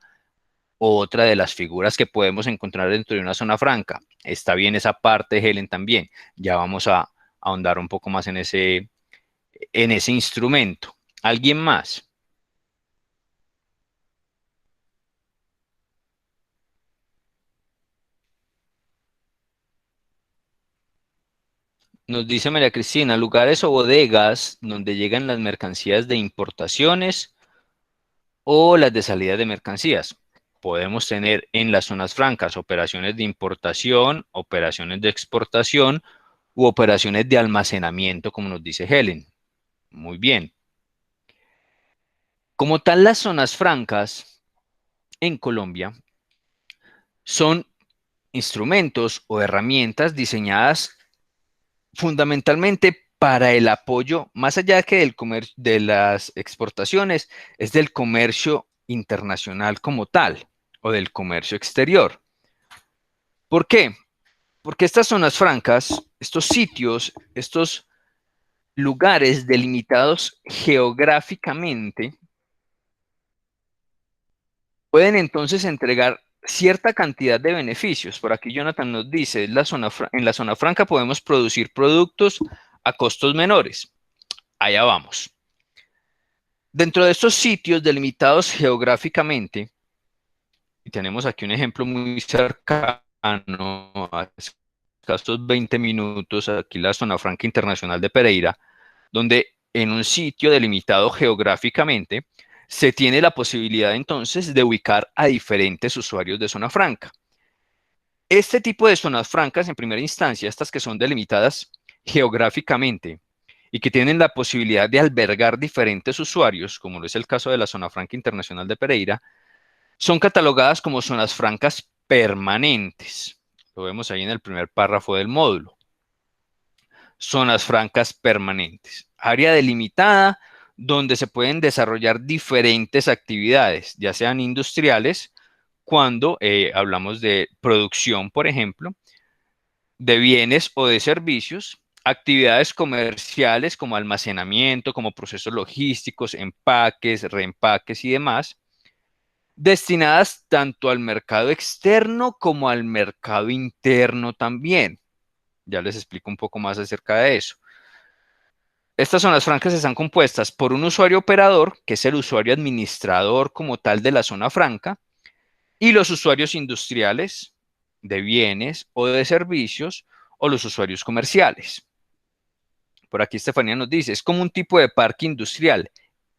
Otra de las figuras que podemos encontrar dentro de una zona franca. Está bien esa parte, Helen, también. Ya vamos a ahondar un poco más en ese instrumento. ¿Alguien más? Nos dice María Cristina, lugares o bodegas donde llegan las mercancías de importaciones o las de salida de mercancías. Podemos tener en las zonas francas operaciones de importación, operaciones de exportación u operaciones de almacenamiento, como nos dice Helen. Muy bien. Como tal, las zonas francas en Colombia son instrumentos o herramientas diseñadas fundamentalmente para el apoyo, más allá que del comercio, de las exportaciones, es del comercio internacional como tal, o del comercio exterior. ¿Por qué? Porque estas zonas francas, estos sitios, estos lugares delimitados geográficamente, pueden entonces entregar cierta cantidad de beneficios. Por aquí Jonathan nos dice, en la zona franca podemos producir productos a costos menores. Allá vamos. Dentro de estos sitios delimitados geográficamente, y tenemos aquí un ejemplo muy cercano, a escasos 20 minutos, aquí la zona franca internacional de Pereira, donde en un sitio delimitado geográficamente, se tiene la posibilidad entonces de ubicar a diferentes usuarios de zona franca. Este tipo de zonas francas, en primera instancia, estas que son delimitadas geográficamente y que tienen la posibilidad de albergar diferentes usuarios, como lo es el caso de la zona franca internacional de Pereira, son catalogadas como zonas francas permanentes. Lo vemos ahí en el primer párrafo del módulo. Zonas francas permanentes. Área delimitada donde se pueden desarrollar diferentes actividades, ya sean industriales, cuando hablamos de producción, por ejemplo, de bienes o de servicios, actividades comerciales como almacenamiento, como procesos logísticos, empaques, reempaques y demás, destinadas tanto al mercado externo como al mercado interno también. Ya les explico un poco más acerca de eso. Estas zonas francas están compuestas por un usuario operador, que es el usuario administrador como tal de la zona franca, y los usuarios industriales de bienes o de servicios, o los usuarios comerciales. Por aquí Estefanía nos dice, es como un tipo de parque industrial.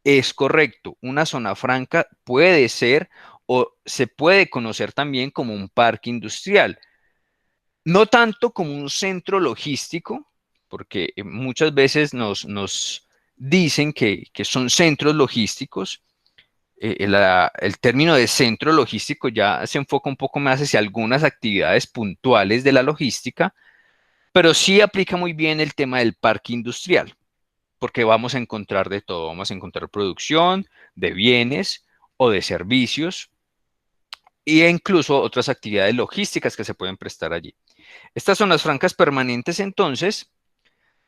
Es correcto, una zona franca puede ser o se puede conocer también como un parque industrial. No tanto como un centro logístico, porque muchas veces nos dicen que son centros logísticos. El término de centro logístico ya se enfoca un poco más hacia algunas actividades puntuales de la logística, pero sí aplica muy bien el tema del parque industrial, porque vamos a encontrar de todo. Vamos a encontrar producción de bienes o de servicios e incluso otras actividades logísticas que se pueden prestar allí. Estas zonas francas permanentes, entonces,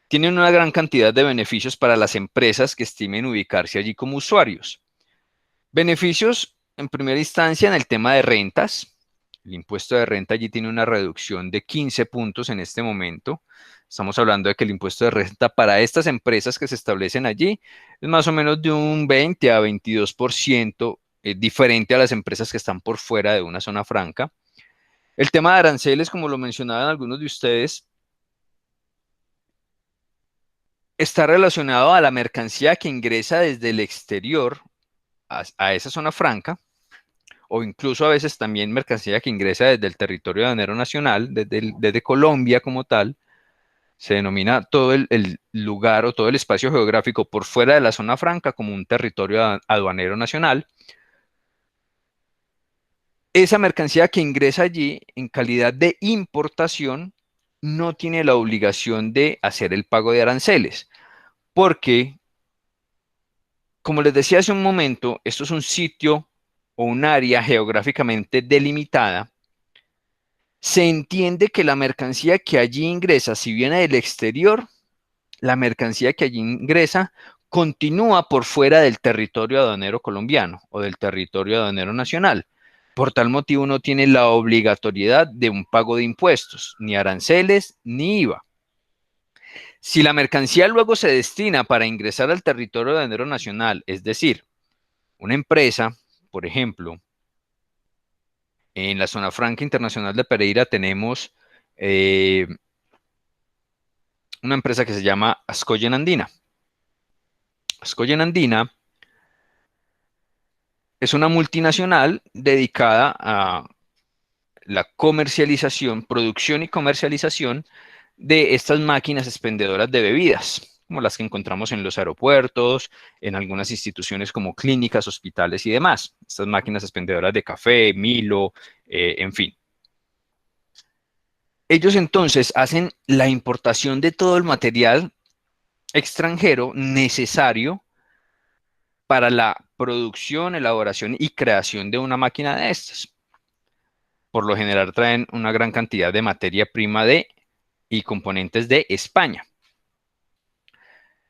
tienen una gran cantidad de beneficios para las empresas que estimen ubicarse allí como usuarios. Beneficios, en primera instancia, en el tema de rentas. El impuesto de renta allí tiene una reducción de 15 puntos en este momento. Estamos hablando de que el impuesto de renta para estas empresas que se establecen allí es más o menos de un 20 a 22% diferente a las empresas que están por fuera de una zona franca. El tema de aranceles, como lo mencionaban algunos de ustedes, está relacionado a la mercancía que ingresa desde el exterior a esa zona franca, o incluso a veces también mercancía que ingresa desde el territorio aduanero nacional, desde Colombia como tal, Se denomina todo el lugar o todo el espacio geográfico por fuera de la zona franca como un territorio aduanero nacional. Esa mercancía que ingresa allí en calidad de importación no tiene la obligación de hacer el pago de aranceles, porque, como les decía hace un momento, esto es un sitio o un área geográficamente delimitada. Se entiende que la mercancía que allí ingresa, si viene del exterior, la mercancía que allí ingresa continúa por fuera del territorio aduanero colombiano o del territorio aduanero nacional. Por tal motivo no tiene la obligatoriedad de un pago de impuestos, ni aranceles, ni IVA. Si la mercancía luego se destina para ingresar al territorio aduanero nacional, es decir, una empresa, por ejemplo, en la zona franca internacional de Pereira tenemos una empresa que se llama Ascoyen Andina. Ascoyen Andina es una multinacional dedicada a la comercialización, producción y comercialización de estas máquinas expendedoras de bebidas, como las que encontramos en los aeropuertos, en algunas instituciones como clínicas, hospitales y demás. Estas máquinas expendedoras de café, Milo, en fin. Ellos entonces hacen la importación de todo el material extranjero necesario para la producción, elaboración y creación de una máquina de estas. Por lo general traen una gran cantidad de materia prima y componentes de España.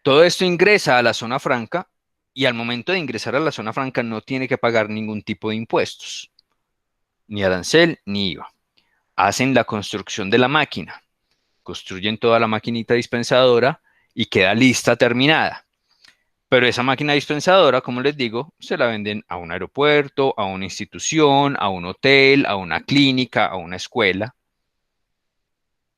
Todo esto ingresa a la zona franca y al momento de ingresar a la zona franca no tiene que pagar ningún tipo de impuestos, ni arancel ni IVA. Hacen la construcción de la máquina, construyen toda la maquinita dispensadora y queda lista, terminada. Pero esa máquina dispensadora, como les digo, se la venden a un aeropuerto, a una institución, a un hotel, a una clínica, a una escuela.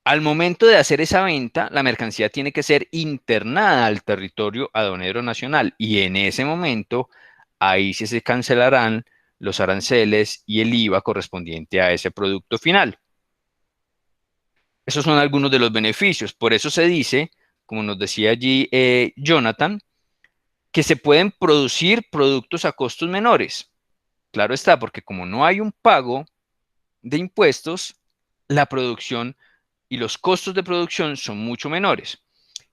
Al momento de hacer esa venta, la mercancía tiene que ser internada al territorio aduanero nacional y en ese momento, ahí sí se cancelarán los aranceles y el IVA correspondiente a ese producto final. Esos son algunos de los beneficios. Por eso se dice, como nos decía allí Jonathan, que se pueden producir productos a costos menores. Claro está, porque como no hay un pago de impuestos, la producción y los costos de producción son mucho menores.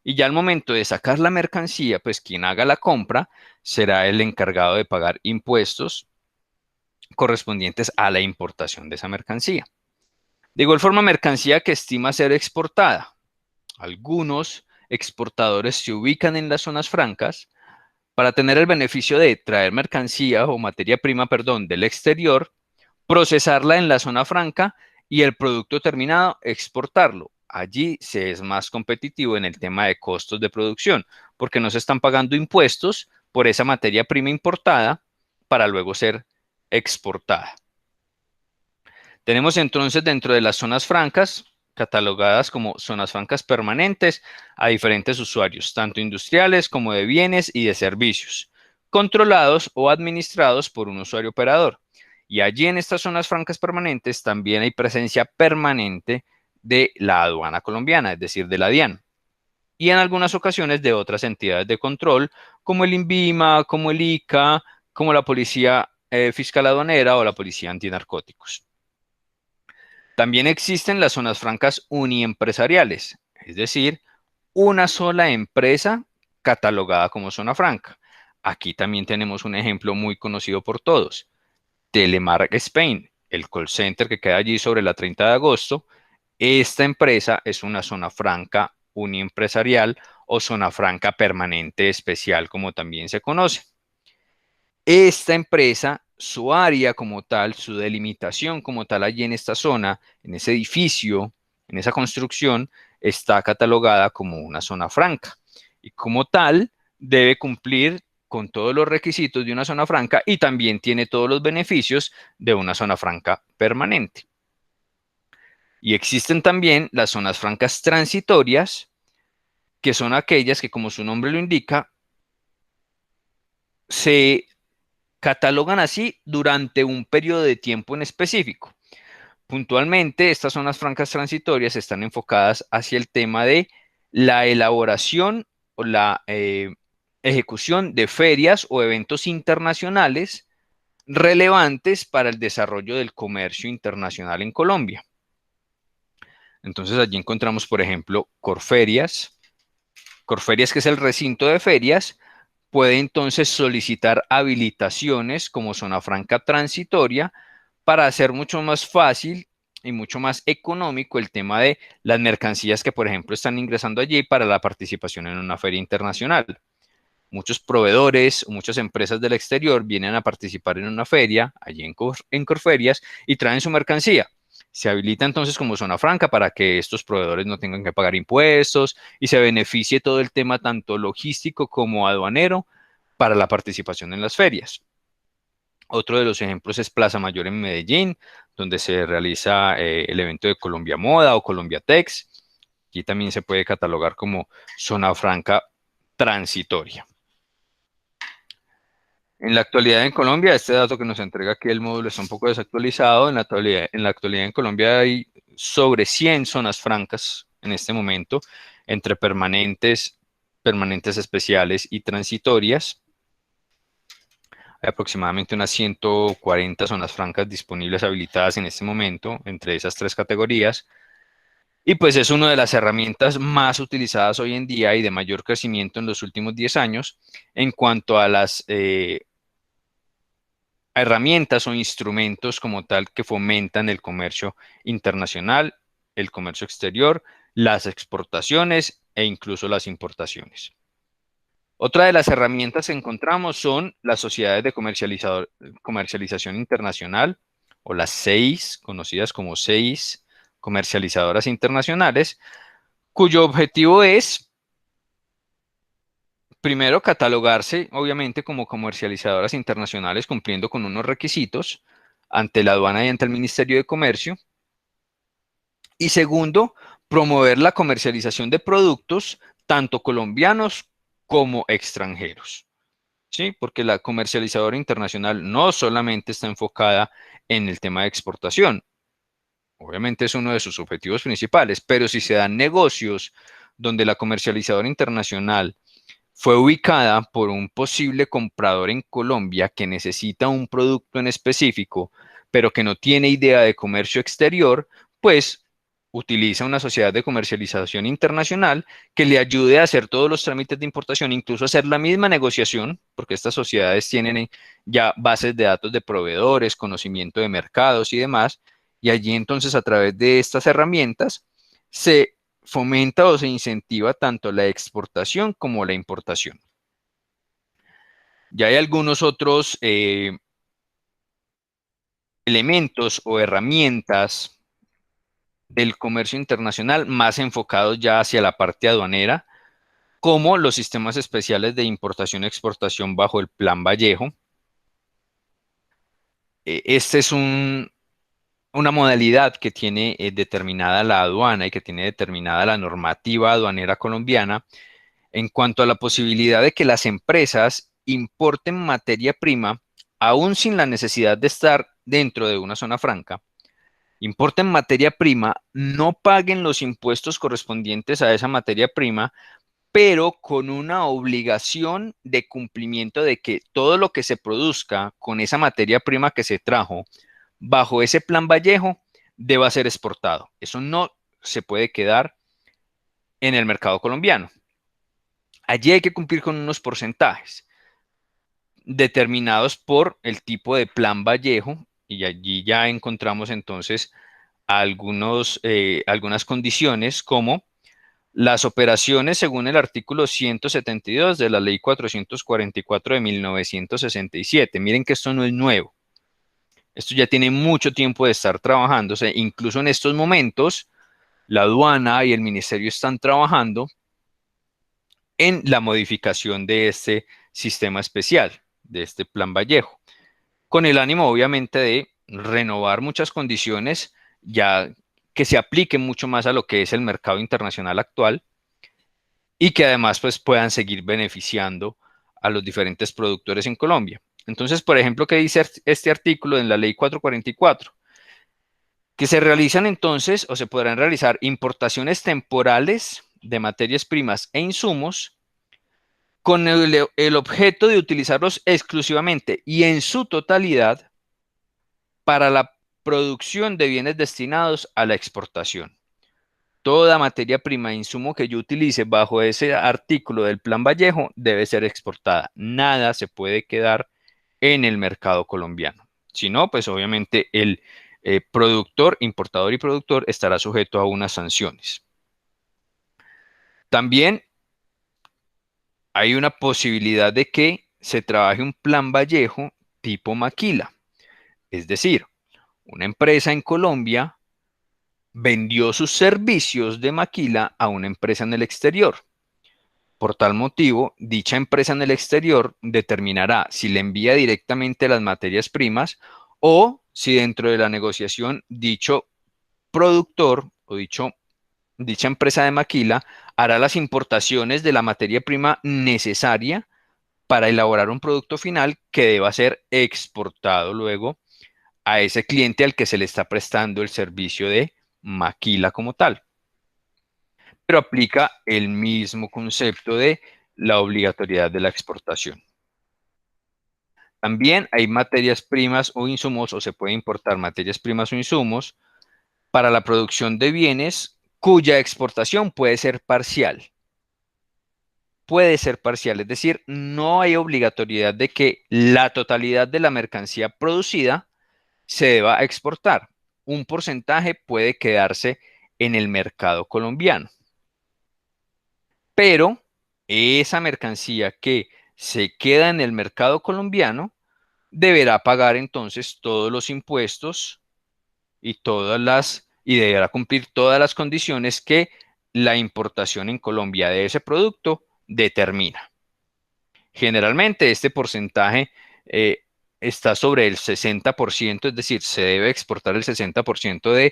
Y ya al momento de sacar la mercancía, pues quien haga la compra será el encargado de pagar impuestos correspondientes a la importación de esa mercancía. De igual forma, mercancía que estima ser exportada. Algunos exportadores se ubican en las zonas francas para tener el beneficio de traer mercancía o materia prima, del exterior, procesarla en la zona franca y el producto terminado exportarlo. Allí se es más competitivo en el tema de costos de producción, porque no se están pagando impuestos por esa materia prima importada para luego ser exportada. Tenemos entonces dentro de las zonas francas, catalogadas como zonas francas permanentes, a diferentes usuarios, tanto industriales como de bienes y de servicios, controlados o administrados por un usuario operador. Y allí en estas zonas francas permanentes también hay presencia permanente de la aduana colombiana, es decir, de la DIAN. Y en algunas ocasiones de otras entidades de control, como el INVIMA, como el ICA, como la Policía Fiscal Aduanera o la Policía Antinarcóticos. También existen las zonas francas uniempresariales, es decir, una sola empresa catalogada como zona franca. Aquí también tenemos un ejemplo muy conocido por todos. Telemark Spain, el call center que queda allí sobre la 30 de agosto. Esta empresa es una zona franca uniempresarial o zona franca permanente especial, como también se conoce. Esta empresa, su área como tal, su delimitación como tal allí en esta zona, en ese edificio, en esa construcción, está catalogada como una zona franca. Y como tal, debe cumplir con todos los requisitos de una zona franca y también tiene todos los beneficios de una zona franca permanente. Y existen también las zonas francas transitorias, que son aquellas que, como su nombre lo indica, se catalogan así durante un periodo de tiempo en específico. Puntualmente, estas zonas francas transitorias están enfocadas hacia el tema de la elaboración o la ejecución de ferias o eventos internacionales relevantes para el desarrollo del comercio internacional en Colombia. Entonces allí encontramos, por ejemplo, Corferias. Corferias, que es el recinto de ferias, puede entonces solicitar habilitaciones como zona franca transitoria para hacer mucho más fácil y mucho más económico el tema de las mercancías que, por ejemplo, están ingresando allí para la participación en una feria internacional. Muchos proveedores o muchas empresas del exterior vienen a participar en una feria, allí en Corferias, y traen su mercancía. Se habilita entonces como zona franca para que estos proveedores no tengan que pagar impuestos y se beneficie todo el tema tanto logístico como aduanero para la participación en las ferias. Otro de los ejemplos es Plaza Mayor en Medellín, donde se realiza el evento de Colombia Moda o Colombia Tex. Aquí también se puede catalogar como zona franca transitoria. En la actualidad en Colombia, este dato que nos entrega aquí el módulo está un poco desactualizado. En la actualidad en Colombia hay sobre 100 zonas francas en este momento, entre permanentes especiales y transitorias. Hay aproximadamente unas 140 zonas francas disponibles habilitadas en este momento, entre esas tres categorías. Y pues es una de las herramientas más utilizadas hoy en día y de mayor crecimiento en los últimos 10 años en cuanto a las herramientas o instrumentos como tal que fomentan el comercio internacional, el comercio exterior, las exportaciones e incluso las importaciones. Otra de las herramientas que encontramos son las sociedades de comercialización internacional o las CEIs, conocidas como CEIs, comercializadoras internacionales, cuyo objetivo es, primero, catalogarse, obviamente, como comercializadoras internacionales cumpliendo con unos requisitos ante la aduana y ante el Ministerio de Comercio. Y segundo, promover la comercialización de productos, tanto colombianos como extranjeros. ¿Sí? Porque la comercializadora internacional no solamente está enfocada en el tema de exportación. Obviamente es uno de sus objetivos principales, pero si se dan negocios donde la comercializadora internacional fue ubicada por un posible comprador en Colombia que necesita un producto en específico, pero que no tiene idea de comercio exterior, pues utiliza una sociedad de comercialización internacional que le ayude a hacer todos los trámites de importación, incluso hacer la misma negociación, porque estas sociedades tienen ya bases de datos de proveedores, conocimiento de mercados y demás, y allí entonces a través de estas herramientas se fomenta o se incentiva tanto la exportación como la importación. Ya hay algunos otros elementos o herramientas del comercio internacional más enfocados ya hacia la parte aduanera, como los sistemas especiales de importación y exportación bajo el Plan Vallejo. Este es una modalidad que tiene determinada la aduana y que tiene determinada la normativa aduanera colombiana en cuanto a la posibilidad de que las empresas importen materia prima aún sin la necesidad de estar dentro de una zona franca, importen materia prima, no paguen los impuestos correspondientes a esa materia prima, pero con una obligación de cumplimiento de que todo lo que se produzca con esa materia prima que se trajo bajo ese Plan Vallejo deba ser exportado. Eso no se puede quedar en el mercado colombiano. Allí hay que cumplir con unos porcentajes determinados por el tipo de Plan Vallejo, y allí ya encontramos entonces algunas condiciones como las operaciones según el artículo 172 de la ley 444 de 1967. Miren que esto no es nuevo. Esto ya tiene mucho tiempo de estar trabajándose. Incluso en estos momentos, la aduana y el ministerio están trabajando en la modificación de este sistema especial, de este Plan Vallejo, con el ánimo obviamente de renovar muchas condiciones ya que se apliquen mucho más a lo que es el mercado internacional actual y que además pues puedan seguir beneficiando a los diferentes productores en Colombia. Entonces, por ejemplo, ¿qué dice este artículo en la ley 444? Que se realizan entonces o se podrán realizar importaciones temporales de materias primas e insumos con el objeto de utilizarlos exclusivamente y en su totalidad para la producción de bienes destinados a la exportación. Toda materia prima e insumo que yo utilice bajo ese artículo del Plan Vallejo debe ser exportada. Nada se puede quedar en el mercado colombiano. Si no, pues obviamente el productor, importador y productor estará sujeto a unas sanciones. También hay una posibilidad de que se trabaje un Plan Vallejo tipo maquila. Es decir, una empresa en Colombia vendió sus servicios de maquila a una empresa en el exterior. Por tal motivo, dicha empresa en el exterior determinará si le envía directamente las materias primas o si dentro de la negociación dicho productor o dicha empresa de maquila hará las importaciones de la materia prima necesaria para elaborar un producto final que deba ser exportado luego a ese cliente al que se le está prestando el servicio de maquila como tal. Pero aplica el mismo concepto de la obligatoriedad de la exportación. También hay materias primas o insumos, o se puede importar materias primas o insumos para la producción de bienes cuya exportación puede ser parcial. Puede ser parcial, es decir, no hay obligatoriedad de que la totalidad de la mercancía producida se deba exportar. Un porcentaje puede quedarse en el mercado colombiano. Pero esa mercancía que se queda en el mercado colombiano deberá pagar entonces todos los impuestos y deberá cumplir todas las condiciones que la importación en Colombia de ese producto determina. Generalmente este porcentaje está sobre el 60%, es decir, se debe exportar el 60%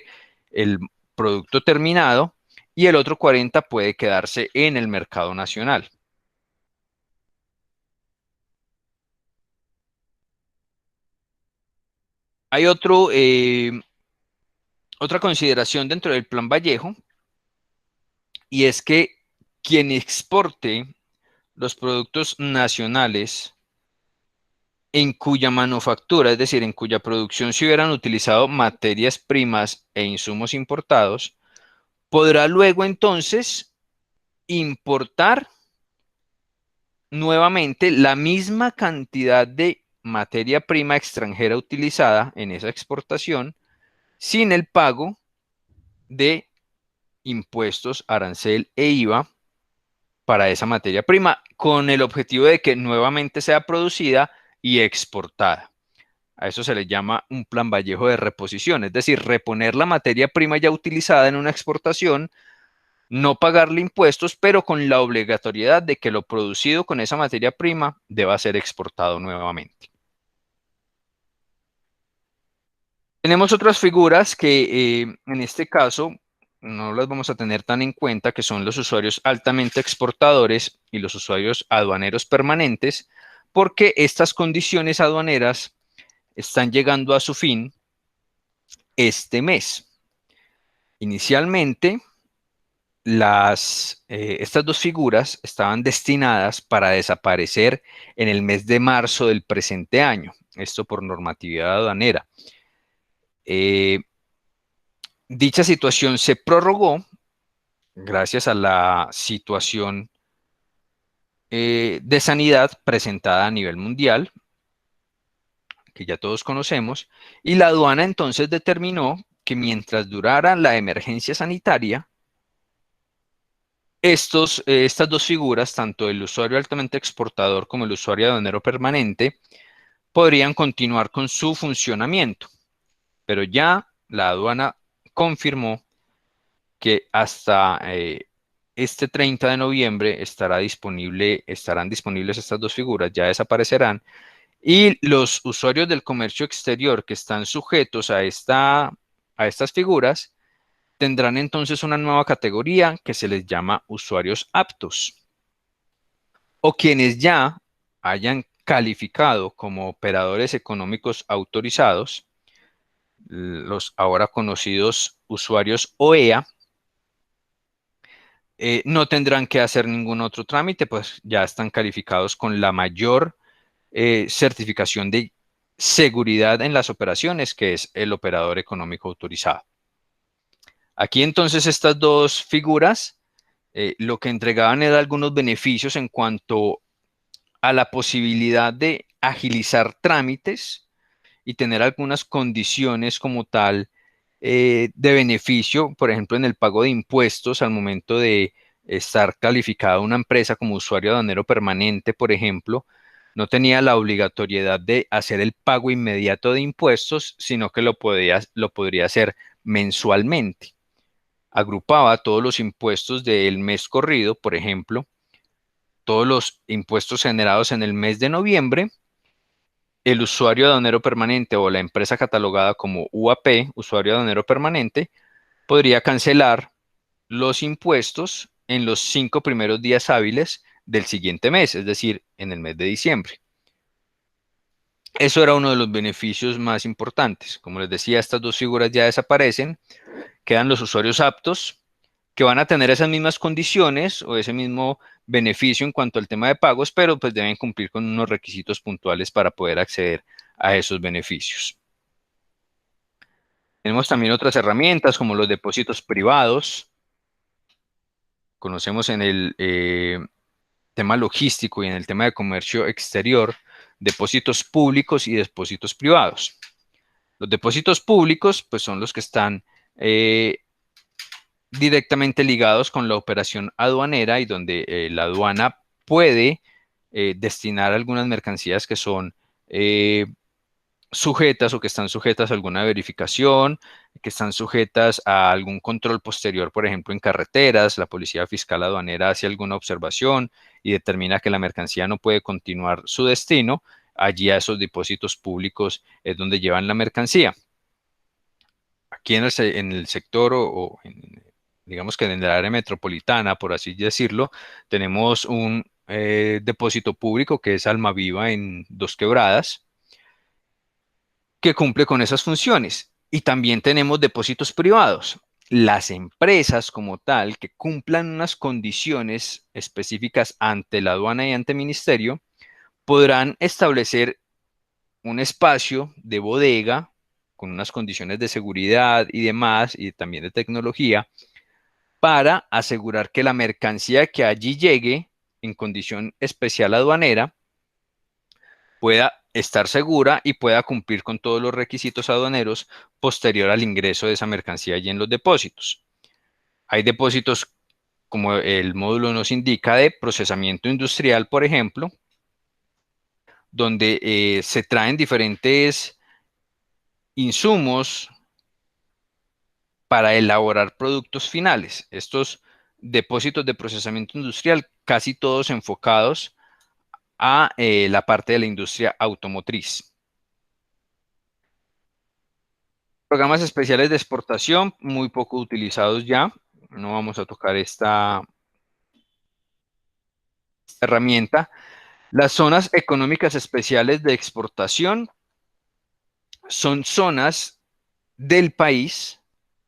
del producto terminado y el otro 40% puede quedarse en el mercado nacional. Hay otra consideración dentro del Plan Vallejo, y es que quien exporte los productos nacionales en cuya manufactura, es decir, en cuya producción se hubieran utilizado materias primas e insumos importados, podrá luego entonces importar nuevamente la misma cantidad de materia prima extranjera utilizada en esa exportación sin el pago de impuestos, arancel e IVA para esa materia prima, con el objetivo de que nuevamente sea producida y exportada. A eso se le llama un Plan Vallejo de reposición, es decir, reponer la materia prima ya utilizada en una exportación, no pagarle impuestos, pero con la obligatoriedad de que lo producido con esa materia prima deba ser exportado nuevamente. Tenemos otras figuras que en este caso no las vamos a tener tan en cuenta, que son los usuarios altamente exportadores y los usuarios aduaneros permanentes, porque estas condiciones aduaneras están llegando a su fin este mes. Inicialmente, estas dos figuras estaban destinadas para desaparecer en el mes de marzo del presente año, esto por normatividad aduanera. Dicha situación se prorrogó gracias a la situación de sanidad presentada a nivel mundial, que ya todos conocemos, y la aduana entonces determinó que mientras durara la emergencia sanitaria, estas dos figuras, tanto el usuario altamente exportador como el usuario aduanero permanente, podrían continuar con su funcionamiento, pero ya la aduana confirmó que hasta este 30 de noviembre estarán disponibles estas dos figuras, ya desaparecerán, y los usuarios del comercio exterior que están sujetos a estas figuras tendrán entonces una nueva categoría que se les llama usuarios aptos, o quienes ya hayan calificado como operadores económicos autorizados, los ahora conocidos usuarios OEA, no tendrán que hacer ningún otro trámite, pues ya están calificados con la mayor certificación de seguridad en las operaciones, que es el operador económico autorizado. Aquí entonces estas dos figuras lo que entregaban eran algunos beneficios en cuanto a la posibilidad de agilizar trámites y tener algunas condiciones como tal de beneficio, por ejemplo, en el pago de impuestos al momento de estar calificada una empresa como usuario aduanero permanente, por ejemplo, no tenía la obligatoriedad de hacer el pago inmediato de impuestos, sino que lo podría hacer mensualmente. Agrupaba todos los impuestos del mes corrido, por ejemplo, todos los impuestos generados en el mes de noviembre. El usuario aduanero permanente o la empresa catalogada como UAP, usuario aduanero permanente, podría cancelar los impuestos en los 5 primeros días hábiles del siguiente mes, es decir, en el mes de diciembre. Eso era uno de los beneficios más importantes. Como les decía, estas dos figuras ya desaparecen, quedan los usuarios aptos, que van a tener esas mismas condiciones o ese mismo beneficio en cuanto al tema de pagos, pero pues deben cumplir con unos requisitos puntuales para poder acceder a esos beneficios. Tenemos también otras herramientas como los depósitos privados. Conocemos en el tema logístico y en el tema de comercio exterior, depósitos públicos y depósitos privados. Los depósitos públicos pues son los que están directamente ligados con la operación aduanera y donde la aduana puede destinar algunas mercancías que son sujetas o que están sujetas a alguna verificación, que están sujetas a algún control posterior, por ejemplo, en carreteras. La Policía Fiscal Aduanera hace alguna observación y determina que la mercancía no puede continuar su destino. Allí a esos depósitos públicos es donde llevan la mercancía. Aquí en el sector digamos que en el área metropolitana, por así decirlo, tenemos un depósito público que es Almaviva en Dos Quebradas, que cumple con esas funciones. Y también tenemos depósitos privados. Las empresas como tal que cumplan unas condiciones específicas ante la aduana y ante el ministerio podrán establecer un espacio de bodega con unas condiciones de seguridad y demás, y también de tecnología, para asegurar que la mercancía que allí llegue en condición especial aduanera pueda estar segura y pueda cumplir con todos los requisitos aduaneros posterior al ingreso de esa mercancía allí en los depósitos. Hay depósitos, como el módulo nos indica, de procesamiento industrial, por ejemplo, donde se traen diferentes insumos para elaborar productos finales. Estos depósitos de procesamiento industrial, casi todos enfocados a la parte de la industria automotriz. Programas especiales de exportación, muy poco utilizados ya. No vamos a tocar esta herramienta. Las zonas económicas especiales de exportación son zonas del país,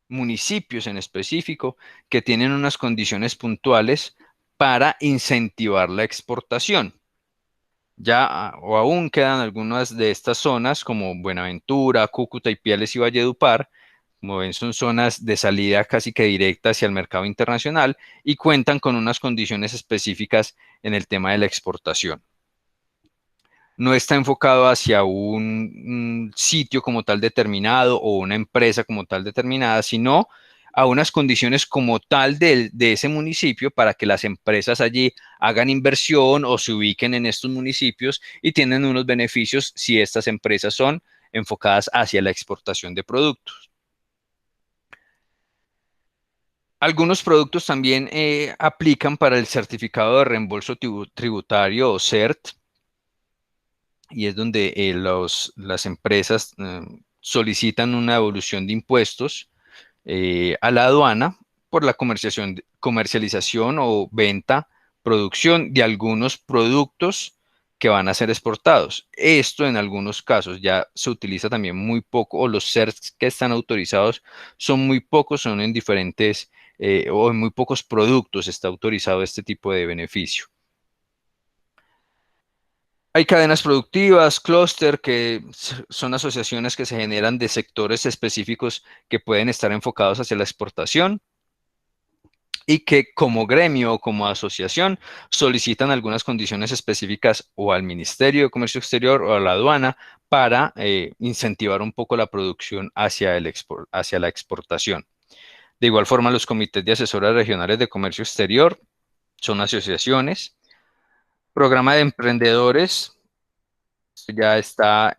municipios en específico, que tienen unas condiciones puntuales para incentivar la exportación. Ya o aún quedan algunas de estas zonas como Buenaventura, Cúcuta, Ipiales y Valledupar. Como ven, son zonas de salida casi que directa hacia el mercado internacional y cuentan con unas condiciones específicas en el tema de la exportación. No está enfocado hacia un sitio como tal determinado o una empresa como tal determinada, sino a unas condiciones como tal de ese municipio para que las empresas allí hagan inversión o se ubiquen en estos municipios y tienen unos beneficios si estas empresas son enfocadas hacia la exportación de productos. Algunos productos también aplican para el certificado de reembolso tributario o CERT, y es donde las empresas solicitan una devolución de impuestos a la aduana por la comercialización o venta, producción de algunos productos que van a ser exportados. Esto en algunos casos ya se utiliza también muy poco, o los CERTs que están autorizados son muy pocos, son en diferentes o en muy pocos productos está autorizado este tipo de beneficio. Hay cadenas productivas, clúster, que son asociaciones que se generan de sectores específicos que pueden estar enfocados hacia la exportación y que como gremio o como asociación solicitan algunas condiciones específicas o al Ministerio de Comercio Exterior o a la aduana para incentivar un poco la producción hacia la exportación. De igual forma, los comités de asesoras regionales de comercio exterior son asociaciones. Programa de emprendedores ya está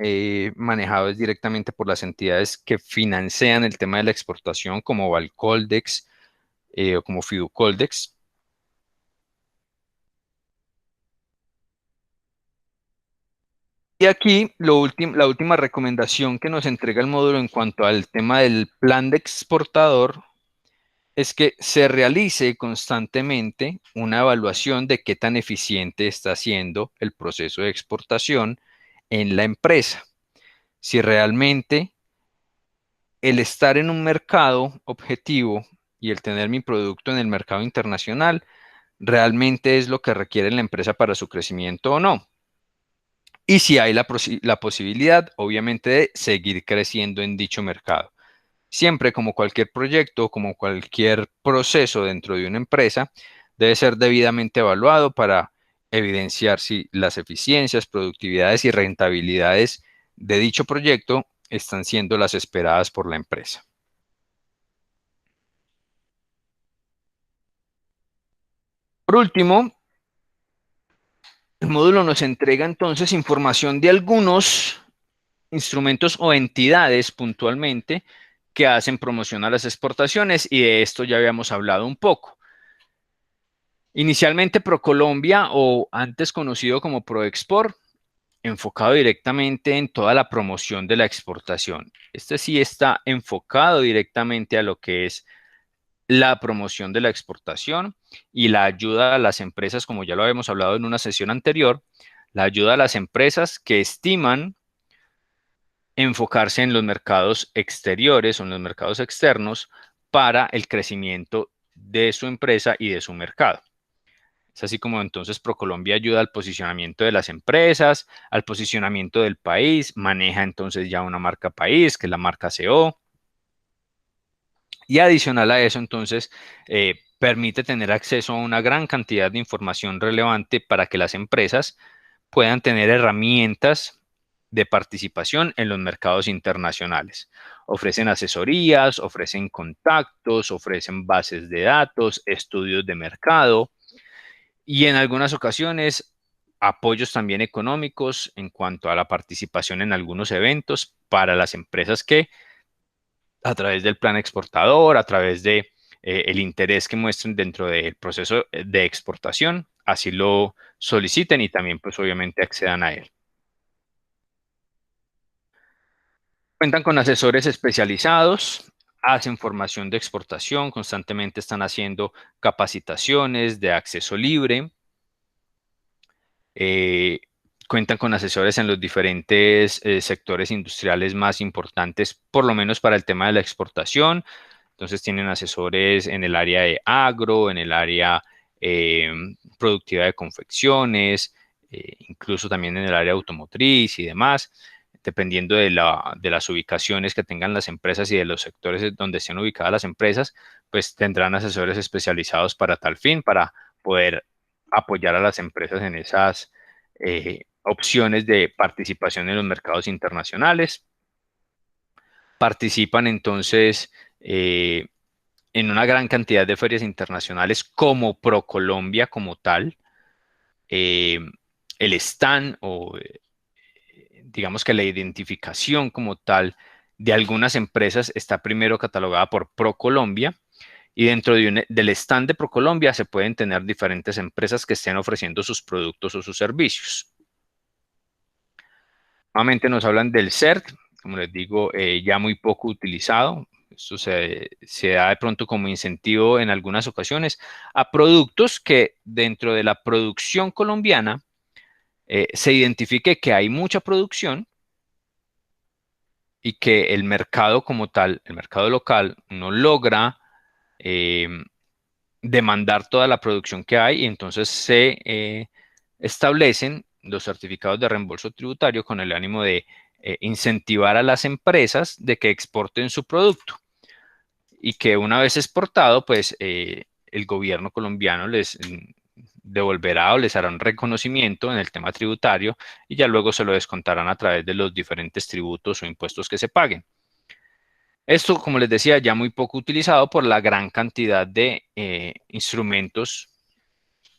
manejado directamente por las entidades que financian el tema de la exportación, como Valcoldex o como Fiducoldex. Y aquí la última recomendación que nos entrega el módulo en cuanto al tema del plan de exportador es que se realice constantemente una evaluación de qué tan eficiente está siendo el proceso de exportación en la empresa. Si realmente el estar en un mercado objetivo y el tener mi producto en el mercado internacional realmente es lo que requiere la empresa para su crecimiento o no. Y si hay la posibilidad, obviamente, de seguir creciendo en dicho mercado. Siempre, como cualquier proyecto, como cualquier proceso dentro de una empresa, debe ser debidamente evaluado para evidenciar si las eficiencias, productividades y rentabilidades de dicho proyecto están siendo las esperadas por la empresa. Por último, el módulo nos entrega entonces información de algunos instrumentos o entidades puntualmente que hacen promoción a las exportaciones, y de esto ya habíamos hablado un poco. Inicialmente ProColombia, o antes conocido como ProExport, enfocado directamente en toda la promoción de la exportación. Este sí está enfocado directamente a lo que es la promoción de la exportación y la ayuda a las empresas, como ya lo habíamos hablado en una sesión anterior, la ayuda a las empresas que estiman enfocarse en los mercados exteriores o en los mercados externos para el crecimiento de su empresa y de su mercado. Es así como entonces ProColombia ayuda al posicionamiento de las empresas, al posicionamiento del país, maneja entonces ya una marca país, que es la marca CO. Y adicional a eso, entonces, permite tener acceso a una gran cantidad de información relevante para que las empresas puedan tener herramientas de participación en los mercados internacionales. Ofrecen asesorías, ofrecen contactos, ofrecen bases de datos, estudios de mercado y en algunas ocasiones apoyos también económicos en cuanto a la participación en algunos eventos para las empresas que a través del plan exportador, a través de el interés que muestren dentro del proceso de exportación, así lo soliciten y también pues obviamente accedan a él. Cuentan con asesores especializados, hacen formación de exportación, constantemente están haciendo capacitaciones de acceso libre, cuentan con asesores en los diferentes sectores industriales más importantes, por lo menos para el tema de la exportación. Entonces tienen asesores en el área de agro, en el área productiva de confecciones, incluso también en el área automotriz y demás. Dependiendo de las ubicaciones que tengan las empresas y de los sectores donde estén ubicadas las empresas, pues tendrán asesores especializados para tal fin, para poder apoyar a las empresas en esas opciones de participación en los mercados internacionales. Participan entonces en una gran cantidad de ferias internacionales como ProColombia como tal. El stand o digamos que la identificación como tal de algunas empresas está primero catalogada por ProColombia, y dentro del stand de ProColombia se pueden tener diferentes empresas que estén ofreciendo sus productos o sus servicios. Nuevamente nos hablan del CERT, como les digo, ya muy poco utilizado. Esto se da de pronto como incentivo en algunas ocasiones a productos que dentro de la producción colombiana se identifique que hay mucha producción y que el mercado como tal, el mercado local, no logra demandar toda la producción que hay y entonces se establecen los certificados de reembolso tributario con el ánimo de incentivar a las empresas de que exporten su producto y que una vez exportado, pues el gobierno colombiano les devolverá o les hará un reconocimiento en el tema tributario y ya luego se lo descontarán a través de los diferentes tributos o impuestos que se paguen. Esto, como les decía, ya muy poco utilizado por la gran cantidad de instrumentos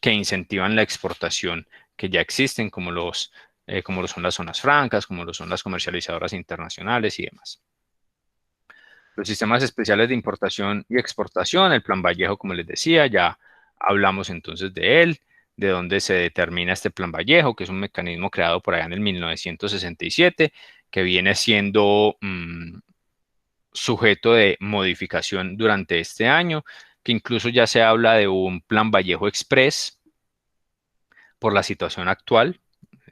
que incentivan la exportación que ya existen, como lo son las zonas francas, como lo son las comercializadoras internacionales y demás. Los sistemas especiales de importación y exportación, el Plan Vallejo, como les decía, ya hablamos entonces de él, de dónde se determina este Plan Vallejo, que es un mecanismo creado por allá en el 1967, que viene siendo sujeto de modificación durante este año, que incluso ya se habla de un Plan Vallejo Express por la situación actual.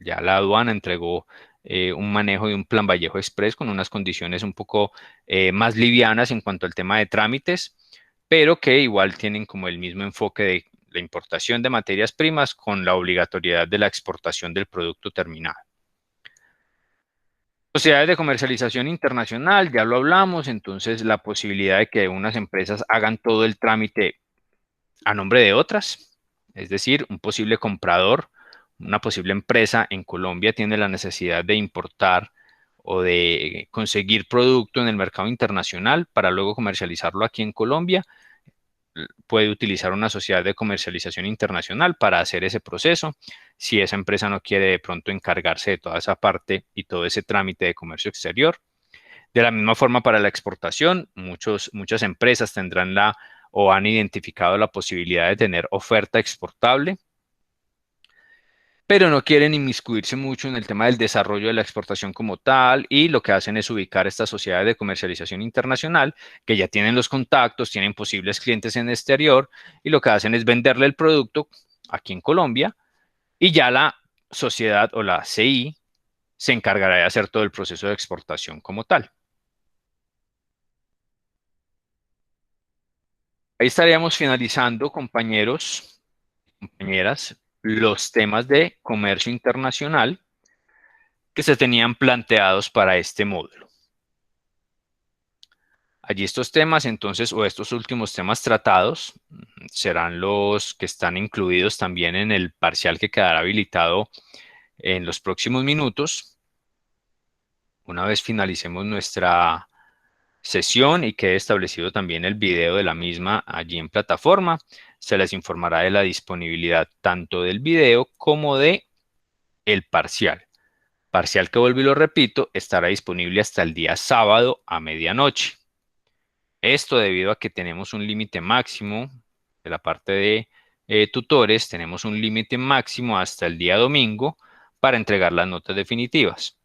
Ya la aduana entregó un manejo de un Plan Vallejo Express con unas condiciones un poco más livianas en cuanto al tema de trámites, pero que igual tienen como el mismo enfoque de la importación de materias primas con la obligatoriedad de la exportación del producto terminado. Sociedades de comercialización internacional, ya lo hablamos, entonces la posibilidad de que unas empresas hagan todo el trámite a nombre de otras, es decir, un posible comprador, una posible empresa en Colombia tiene la necesidad de importar o de conseguir producto en el mercado internacional para luego comercializarlo aquí en Colombia, puede utilizar una sociedad de comercialización internacional para hacer ese proceso. Si esa empresa no quiere de pronto encargarse de toda esa parte y todo ese trámite de comercio exterior. De la misma forma para la exportación, muchas empresas tendrán o han identificado la posibilidad de tener oferta exportable, pero no quieren inmiscuirse mucho en el tema del desarrollo de la exportación como tal y lo que hacen es ubicar estas sociedades de comercialización internacional que ya tienen los contactos, tienen posibles clientes en el exterior y lo que hacen es venderle el producto aquí en Colombia y ya la sociedad o la CI se encargará de hacer todo el proceso de exportación como tal. Ahí estaríamos finalizando, compañeros, compañeras, los temas de comercio internacional que se tenían planteados para este módulo. Allí estos temas, entonces, o estos últimos temas tratados, serán los que están incluidos también en el parcial que quedará habilitado en los próximos minutos. Una vez finalicemos nuestra sesión y quede establecido también el video de la misma allí en plataforma, se les informará de la disponibilidad tanto del video como de el parcial. Parcial que, vuelvo y lo repito, estará disponible hasta el día sábado a medianoche. Esto debido a que tenemos un límite máximo de la parte de tutores, tenemos un límite máximo hasta el día domingo para entregar las notas definitivas.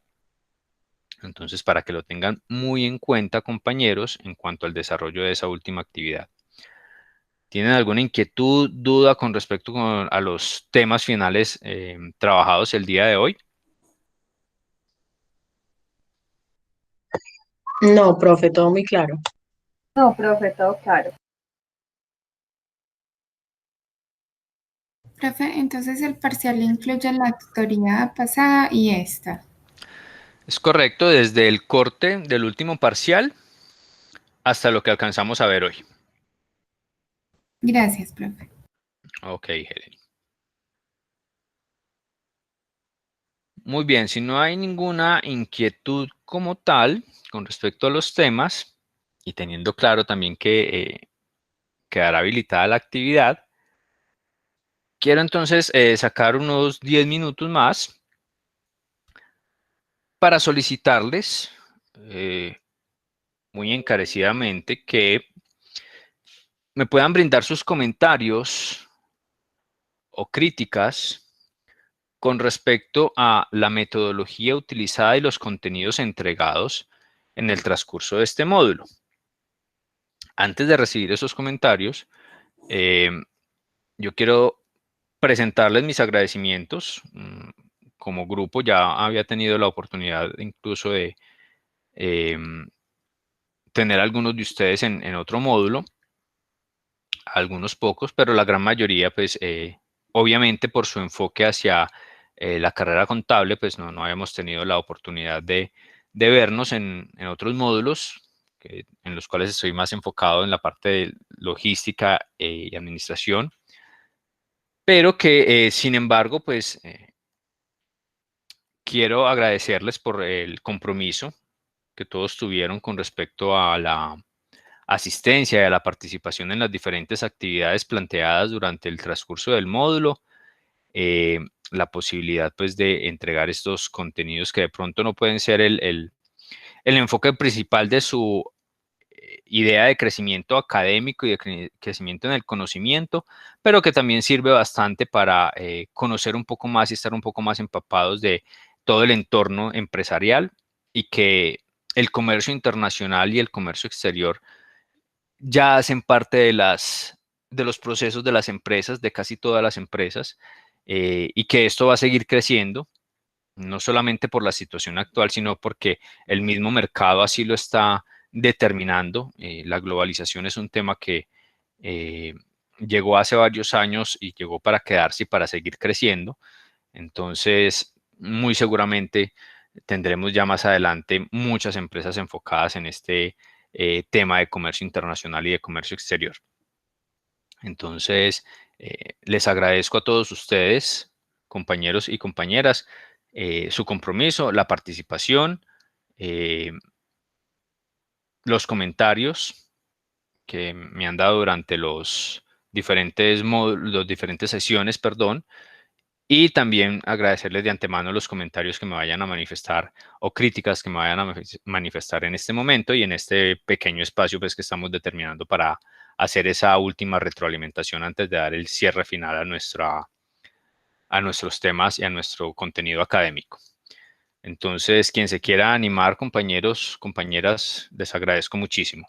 Entonces, para que lo tengan muy en cuenta, compañeros, en cuanto al desarrollo de esa última actividad. ¿Tienen alguna inquietud, duda con respecto a los temas finales trabajados el día de hoy? No, profe, todo muy claro. No, profe, todo claro. Profe, entonces el parcial incluye la tutoría pasada y esta. Es correcto, desde el corte del último parcial hasta lo que alcanzamos a ver hoy. Gracias, profe. Ok, Helen. Muy bien, si no hay ninguna inquietud como tal con respecto a los temas y teniendo claro también que quedará habilitada la actividad, quiero entonces sacar unos 10 minutos más para solicitarles muy encarecidamente que me puedan brindar sus comentarios o críticas con respecto a la metodología utilizada y los contenidos entregados en el transcurso de este módulo. Antes de recibir esos comentarios, yo quiero presentarles mis agradecimientos. Como grupo ya había tenido la oportunidad incluso de tener algunos de ustedes en otro módulo. algunos pocos, pero la gran mayoría, pues, obviamente por su enfoque hacia la carrera contable, pues no habíamos tenido la oportunidad de vernos en otros módulos en los cuales estoy más enfocado en la parte de logística y administración, pero que sin embargo, pues quiero agradecerles por el compromiso que todos tuvieron con respecto a la asistencia y a la participación en las diferentes actividades planteadas durante el transcurso del módulo, la posibilidad pues de entregar estos contenidos que de pronto no pueden ser el enfoque principal de su idea de crecimiento académico y de crecimiento en el conocimiento, pero que también sirve bastante para conocer un poco más y estar un poco más empapados de todo el entorno empresarial, y que el comercio internacional y el comercio exterior ya hacen parte de los procesos de las empresas, de casi todas las empresas, y que esto va a seguir creciendo, no solamente por la situación actual, sino porque el mismo mercado así lo está determinando. La globalización es un tema que llegó hace varios años y llegó para quedarse y para seguir creciendo. Entonces, muy seguramente tendremos ya más adelante muchas empresas enfocadas en este tema de comercio internacional y de comercio exterior. Entonces, les agradezco a todos ustedes, compañeros y compañeras, su compromiso, la participación, los comentarios que me han dado durante los diferentes sesiones, perdón, y también agradecerles de antemano los comentarios que me vayan a manifestar o críticas que me vayan a manifestar en este momento y en este pequeño espacio pues, que estamos determinando para hacer esa última retroalimentación antes de dar el cierre final a nuestros temas y a nuestro contenido académico. Entonces, quien se quiera animar, compañeros, compañeras, les agradezco muchísimo.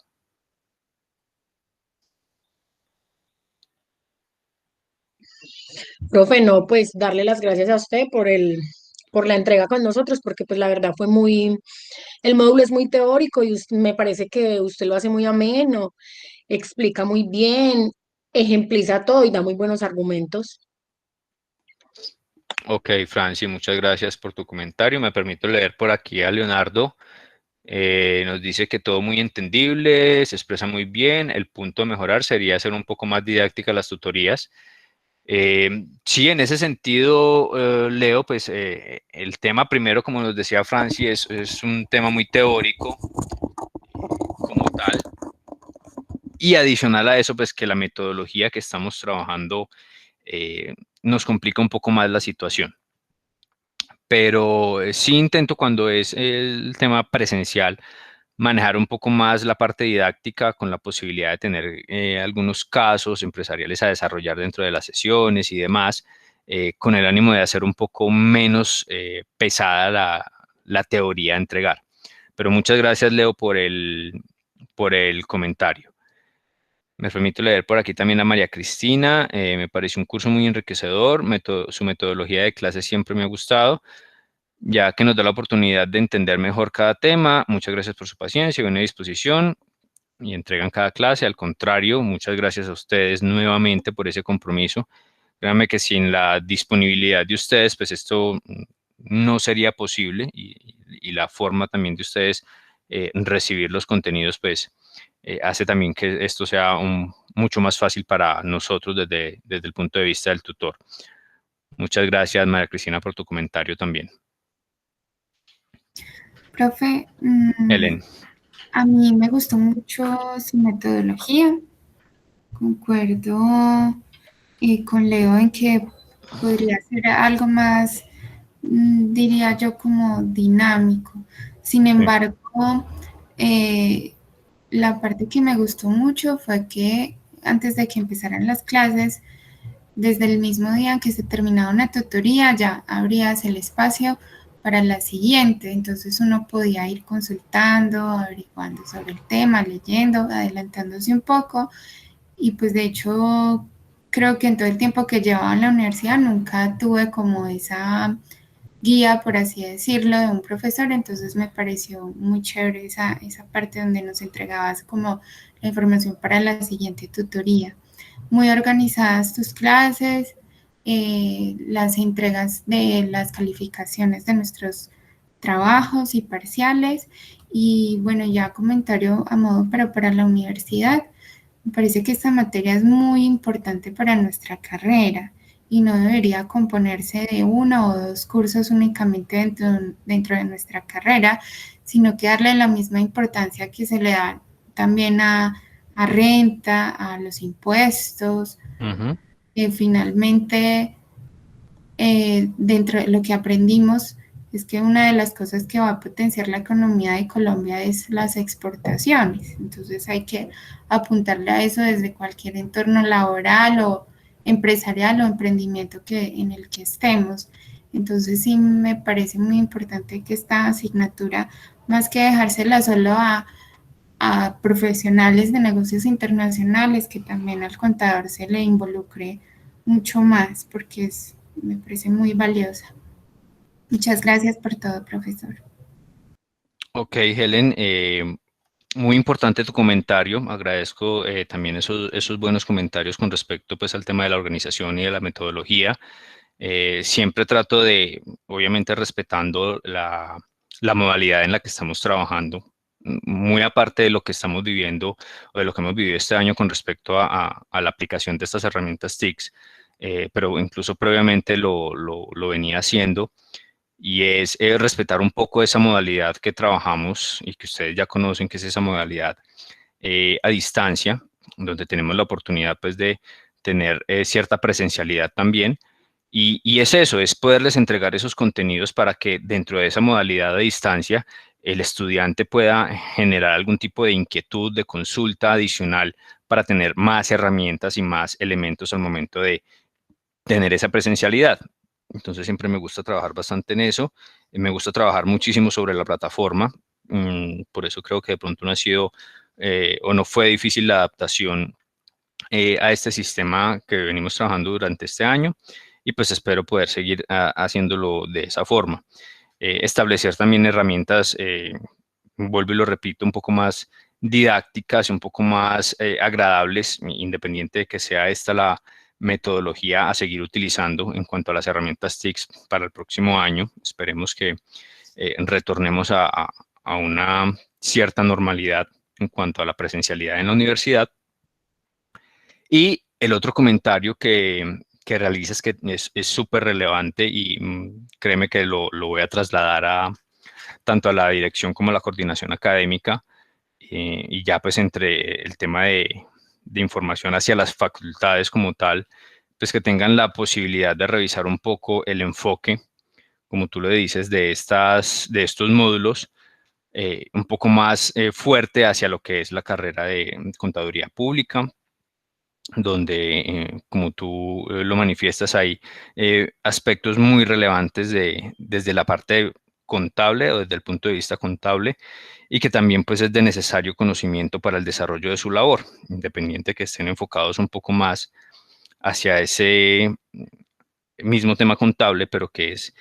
Profe, no, pues darle las gracias a usted por la entrega con nosotros, porque pues la verdad el módulo es muy teórico y me parece que usted lo hace muy ameno, explica muy bien, ejempliza todo y da muy buenos argumentos. Ok, Franci, muchas gracias por tu comentario. Me permito leer por aquí a Leonardo. Nos dice que todo muy entendible, se expresa muy bien. El punto a mejorar sería hacer un poco más didácticas las tutorías. Sí, en ese sentido, Leo, pues el tema primero, como nos decía Franci, es un tema muy teórico como tal. Y adicional a eso, pues que la metodología que estamos trabajando nos complica un poco más la situación. Pero sí intento, cuando es el tema presencial, manejar un poco más la parte didáctica, con la posibilidad de tener algunos casos empresariales a desarrollar dentro de las sesiones y demás, con el ánimo de hacer un poco menos pesada la teoría a entregar. Pero muchas gracias, Leo, por el comentario. Me permito leer por aquí también a María Cristina. Me pareció un curso muy enriquecedor. Su metodología de clase siempre me ha gustado, ya que nos da la oportunidad de entender mejor cada tema. Muchas gracias por su paciencia y buena disposición y entregan cada clase. Al contrario, muchas gracias a ustedes nuevamente por ese compromiso. Créanme que sin la disponibilidad de ustedes, pues esto no sería posible, y la forma también de ustedes recibir los contenidos, pues hace también que esto sea mucho más fácil para nosotros desde el punto de vista del tutor. Muchas gracias, María Cristina, por tu comentario también. Profe, Helen. a mí me gustó mucho su metodología. Concuerdo con Leo en que podría ser algo más, diría yo, como dinámico. Sin embargo, la parte que me gustó mucho fue que antes de que empezaran las clases, desde el mismo día en que se terminaba una tutoría, ya abrías el espacio para la siguiente. Entonces uno podía ir consultando, averiguando sobre el tema, leyendo, adelantándose un poco. Y pues de hecho, creo que en todo el tiempo que llevaba en la universidad nunca tuve como esa guía, por así decirlo, de un profesor. Entonces me pareció muy chévere esa parte donde nos entregabas como la información para la siguiente tutoría. muy organizadas tus clases, las entregas de las calificaciones de nuestros trabajos y parciales. Y bueno, ya comentario a modo, pero para la universidad, me parece que esta materia es muy importante para nuestra carrera y no debería componerse de uno o dos cursos únicamente dentro de nuestra carrera, sino que darle la misma importancia que se le da también a renta, a los impuestos. Finalmente, dentro de lo que aprendimos, es que una de las cosas que va a potenciar la economía de Colombia es las exportaciones. Entonces hay que apuntarle a eso desde cualquier entorno laboral o empresarial o emprendimiento en el que estemos. Entonces sí me parece muy importante que esta asignatura, más que dejársela solo a profesionales de negocios internacionales, que también al contador se le involucre mucho más, porque me parece muy valiosa. Muchas gracias por todo, profesor. Ok, Helen, muy importante tu comentario. Agradezco también esos buenos comentarios con respecto pues, al tema de la organización y de la metodología. Siempre trato de, obviamente respetando la modalidad en la que estamos trabajando, muy aparte de lo que estamos viviendo o de lo que hemos vivido este año con respecto a la aplicación de estas herramientas TICS, pero incluso previamente lo venía haciendo, y es respetar un poco esa modalidad que trabajamos y que ustedes ya conocen, que es esa modalidad a distancia, donde tenemos la oportunidad pues, de tener cierta presencialidad también. Y es eso, es poderles entregar esos contenidos para que dentro de esa modalidad a distancia el estudiante pueda generar algún tipo de inquietud, de consulta adicional para tener más herramientas y más elementos al momento de tener esa presencialidad. Entonces siempre me gusta trabajar bastante en eso. Me gusta trabajar muchísimo sobre la plataforma. Por eso creo que de pronto no ha sido o no fue difícil la adaptación a este sistema que venimos trabajando durante este año, y pues espero poder seguir haciéndolo de esa forma. Establecer también herramientas, vuelvo y lo repito, un poco más didácticas, un poco más agradables, independiente de que sea esta la metodología a seguir utilizando en cuanto a las herramientas TICS para el próximo año. Esperemos que retornemos a una cierta normalidad en cuanto a la presencialidad en la universidad. Y el otro comentario que realizas que es súper relevante y créeme que lo voy a trasladar tanto a la dirección como a la coordinación académica, y ya pues entre el tema de información hacia las facultades como tal, pues que tengan la posibilidad de revisar un poco el enfoque, como tú lo dices, de estos módulos, un poco más fuerte hacia lo que es la carrera de contaduría pública, donde, como tú lo manifiestas, hay aspectos muy relevantes desde la parte contable o desde el punto de vista contable, y que también pues es de necesario conocimiento para el desarrollo de su labor, independiente que estén enfocados un poco más hacia ese mismo tema contable, pero que es,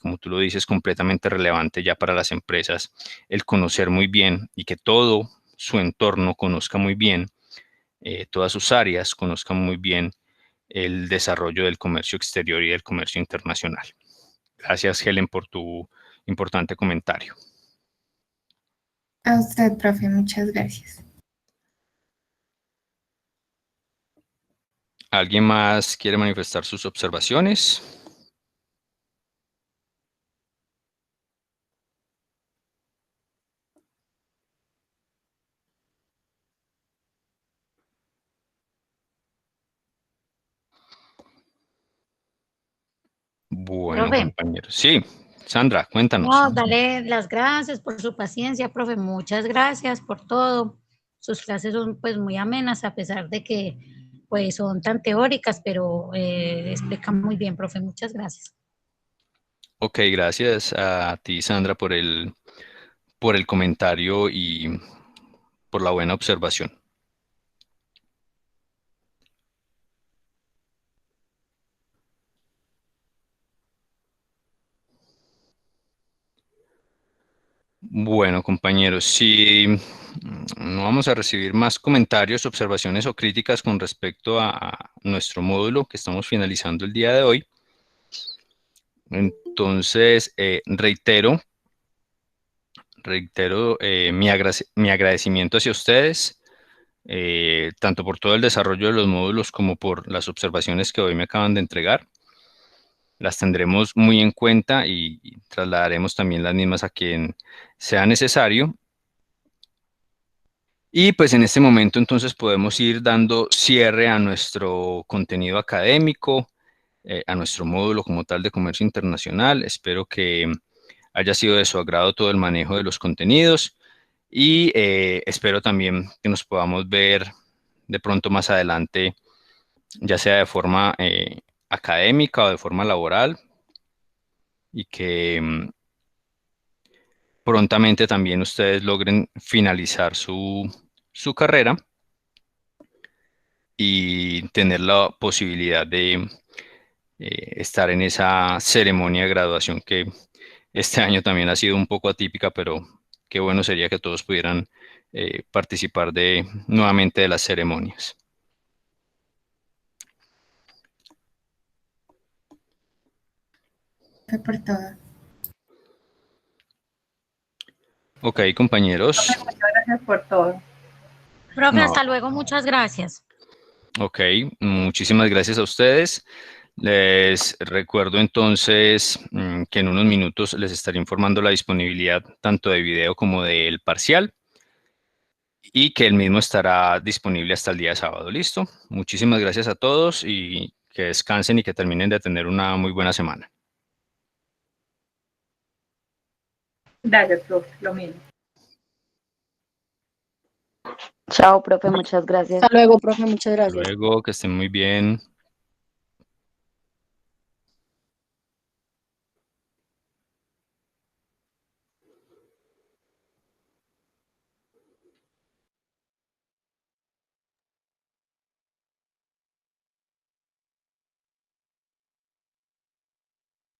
como tú lo dices, completamente relevante ya para las empresas, el conocer muy bien y que todo su entorno conozca muy bien, todas sus áreas conozcan muy bien el desarrollo del comercio exterior y del comercio internacional. Gracias, Helen, por tu importante comentario. A usted, profe, muchas gracias. ¿Alguien más quiere manifestar sus observaciones? Bueno, Profe. compañeros. Sí, Sandra, cuéntanos. No, dale las gracias por su paciencia, profe. Muchas gracias por todo. Sus clases son pues muy amenas a pesar de que pues son tan teóricas, pero explican muy bien, profe. Muchas gracias. Ok, gracias a ti, Sandra, por el comentario y por la buena observación. Bueno, compañeros, si no vamos a recibir más comentarios, observaciones o críticas con respecto a nuestro módulo que estamos finalizando el día de hoy. Entonces, reitero mi agradecimiento hacia ustedes, tanto por todo el desarrollo de los módulos como por las observaciones que hoy me acaban de entregar. Las tendremos muy en cuenta y trasladaremos también las mismas a quien sea necesario. Y pues en este momento entonces podemos ir dando cierre a nuestro contenido académico, a nuestro módulo como tal de comercio internacional. Espero que haya sido de su agrado todo el manejo de los contenidos y espero también que nos podamos ver de pronto más adelante, ya sea de forma académica o de forma laboral, y que prontamente también ustedes logren finalizar su carrera y tener la posibilidad de estar en esa ceremonia de graduación que este año también ha sido un poco atípica, pero qué bueno sería que todos pudieran participar nuevamente de las ceremonias. Fue por todo. Ok, compañeros. Muchas gracias por todo. Profe, No. hasta luego, muchas gracias. Ok, muchísimas gracias a ustedes. Les recuerdo entonces que en unos minutos les estaré informando la disponibilidad tanto de video como del parcial y que el mismo estará disponible hasta el día de sábado. ¿Listo? Muchísimas gracias a todos y que descansen y que terminen de tener una muy buena semana. Gracias, profe, lo mismo. Chao, profe, muchas gracias. Hasta luego, profe, muchas Hasta gracias. luego, que estén muy bien.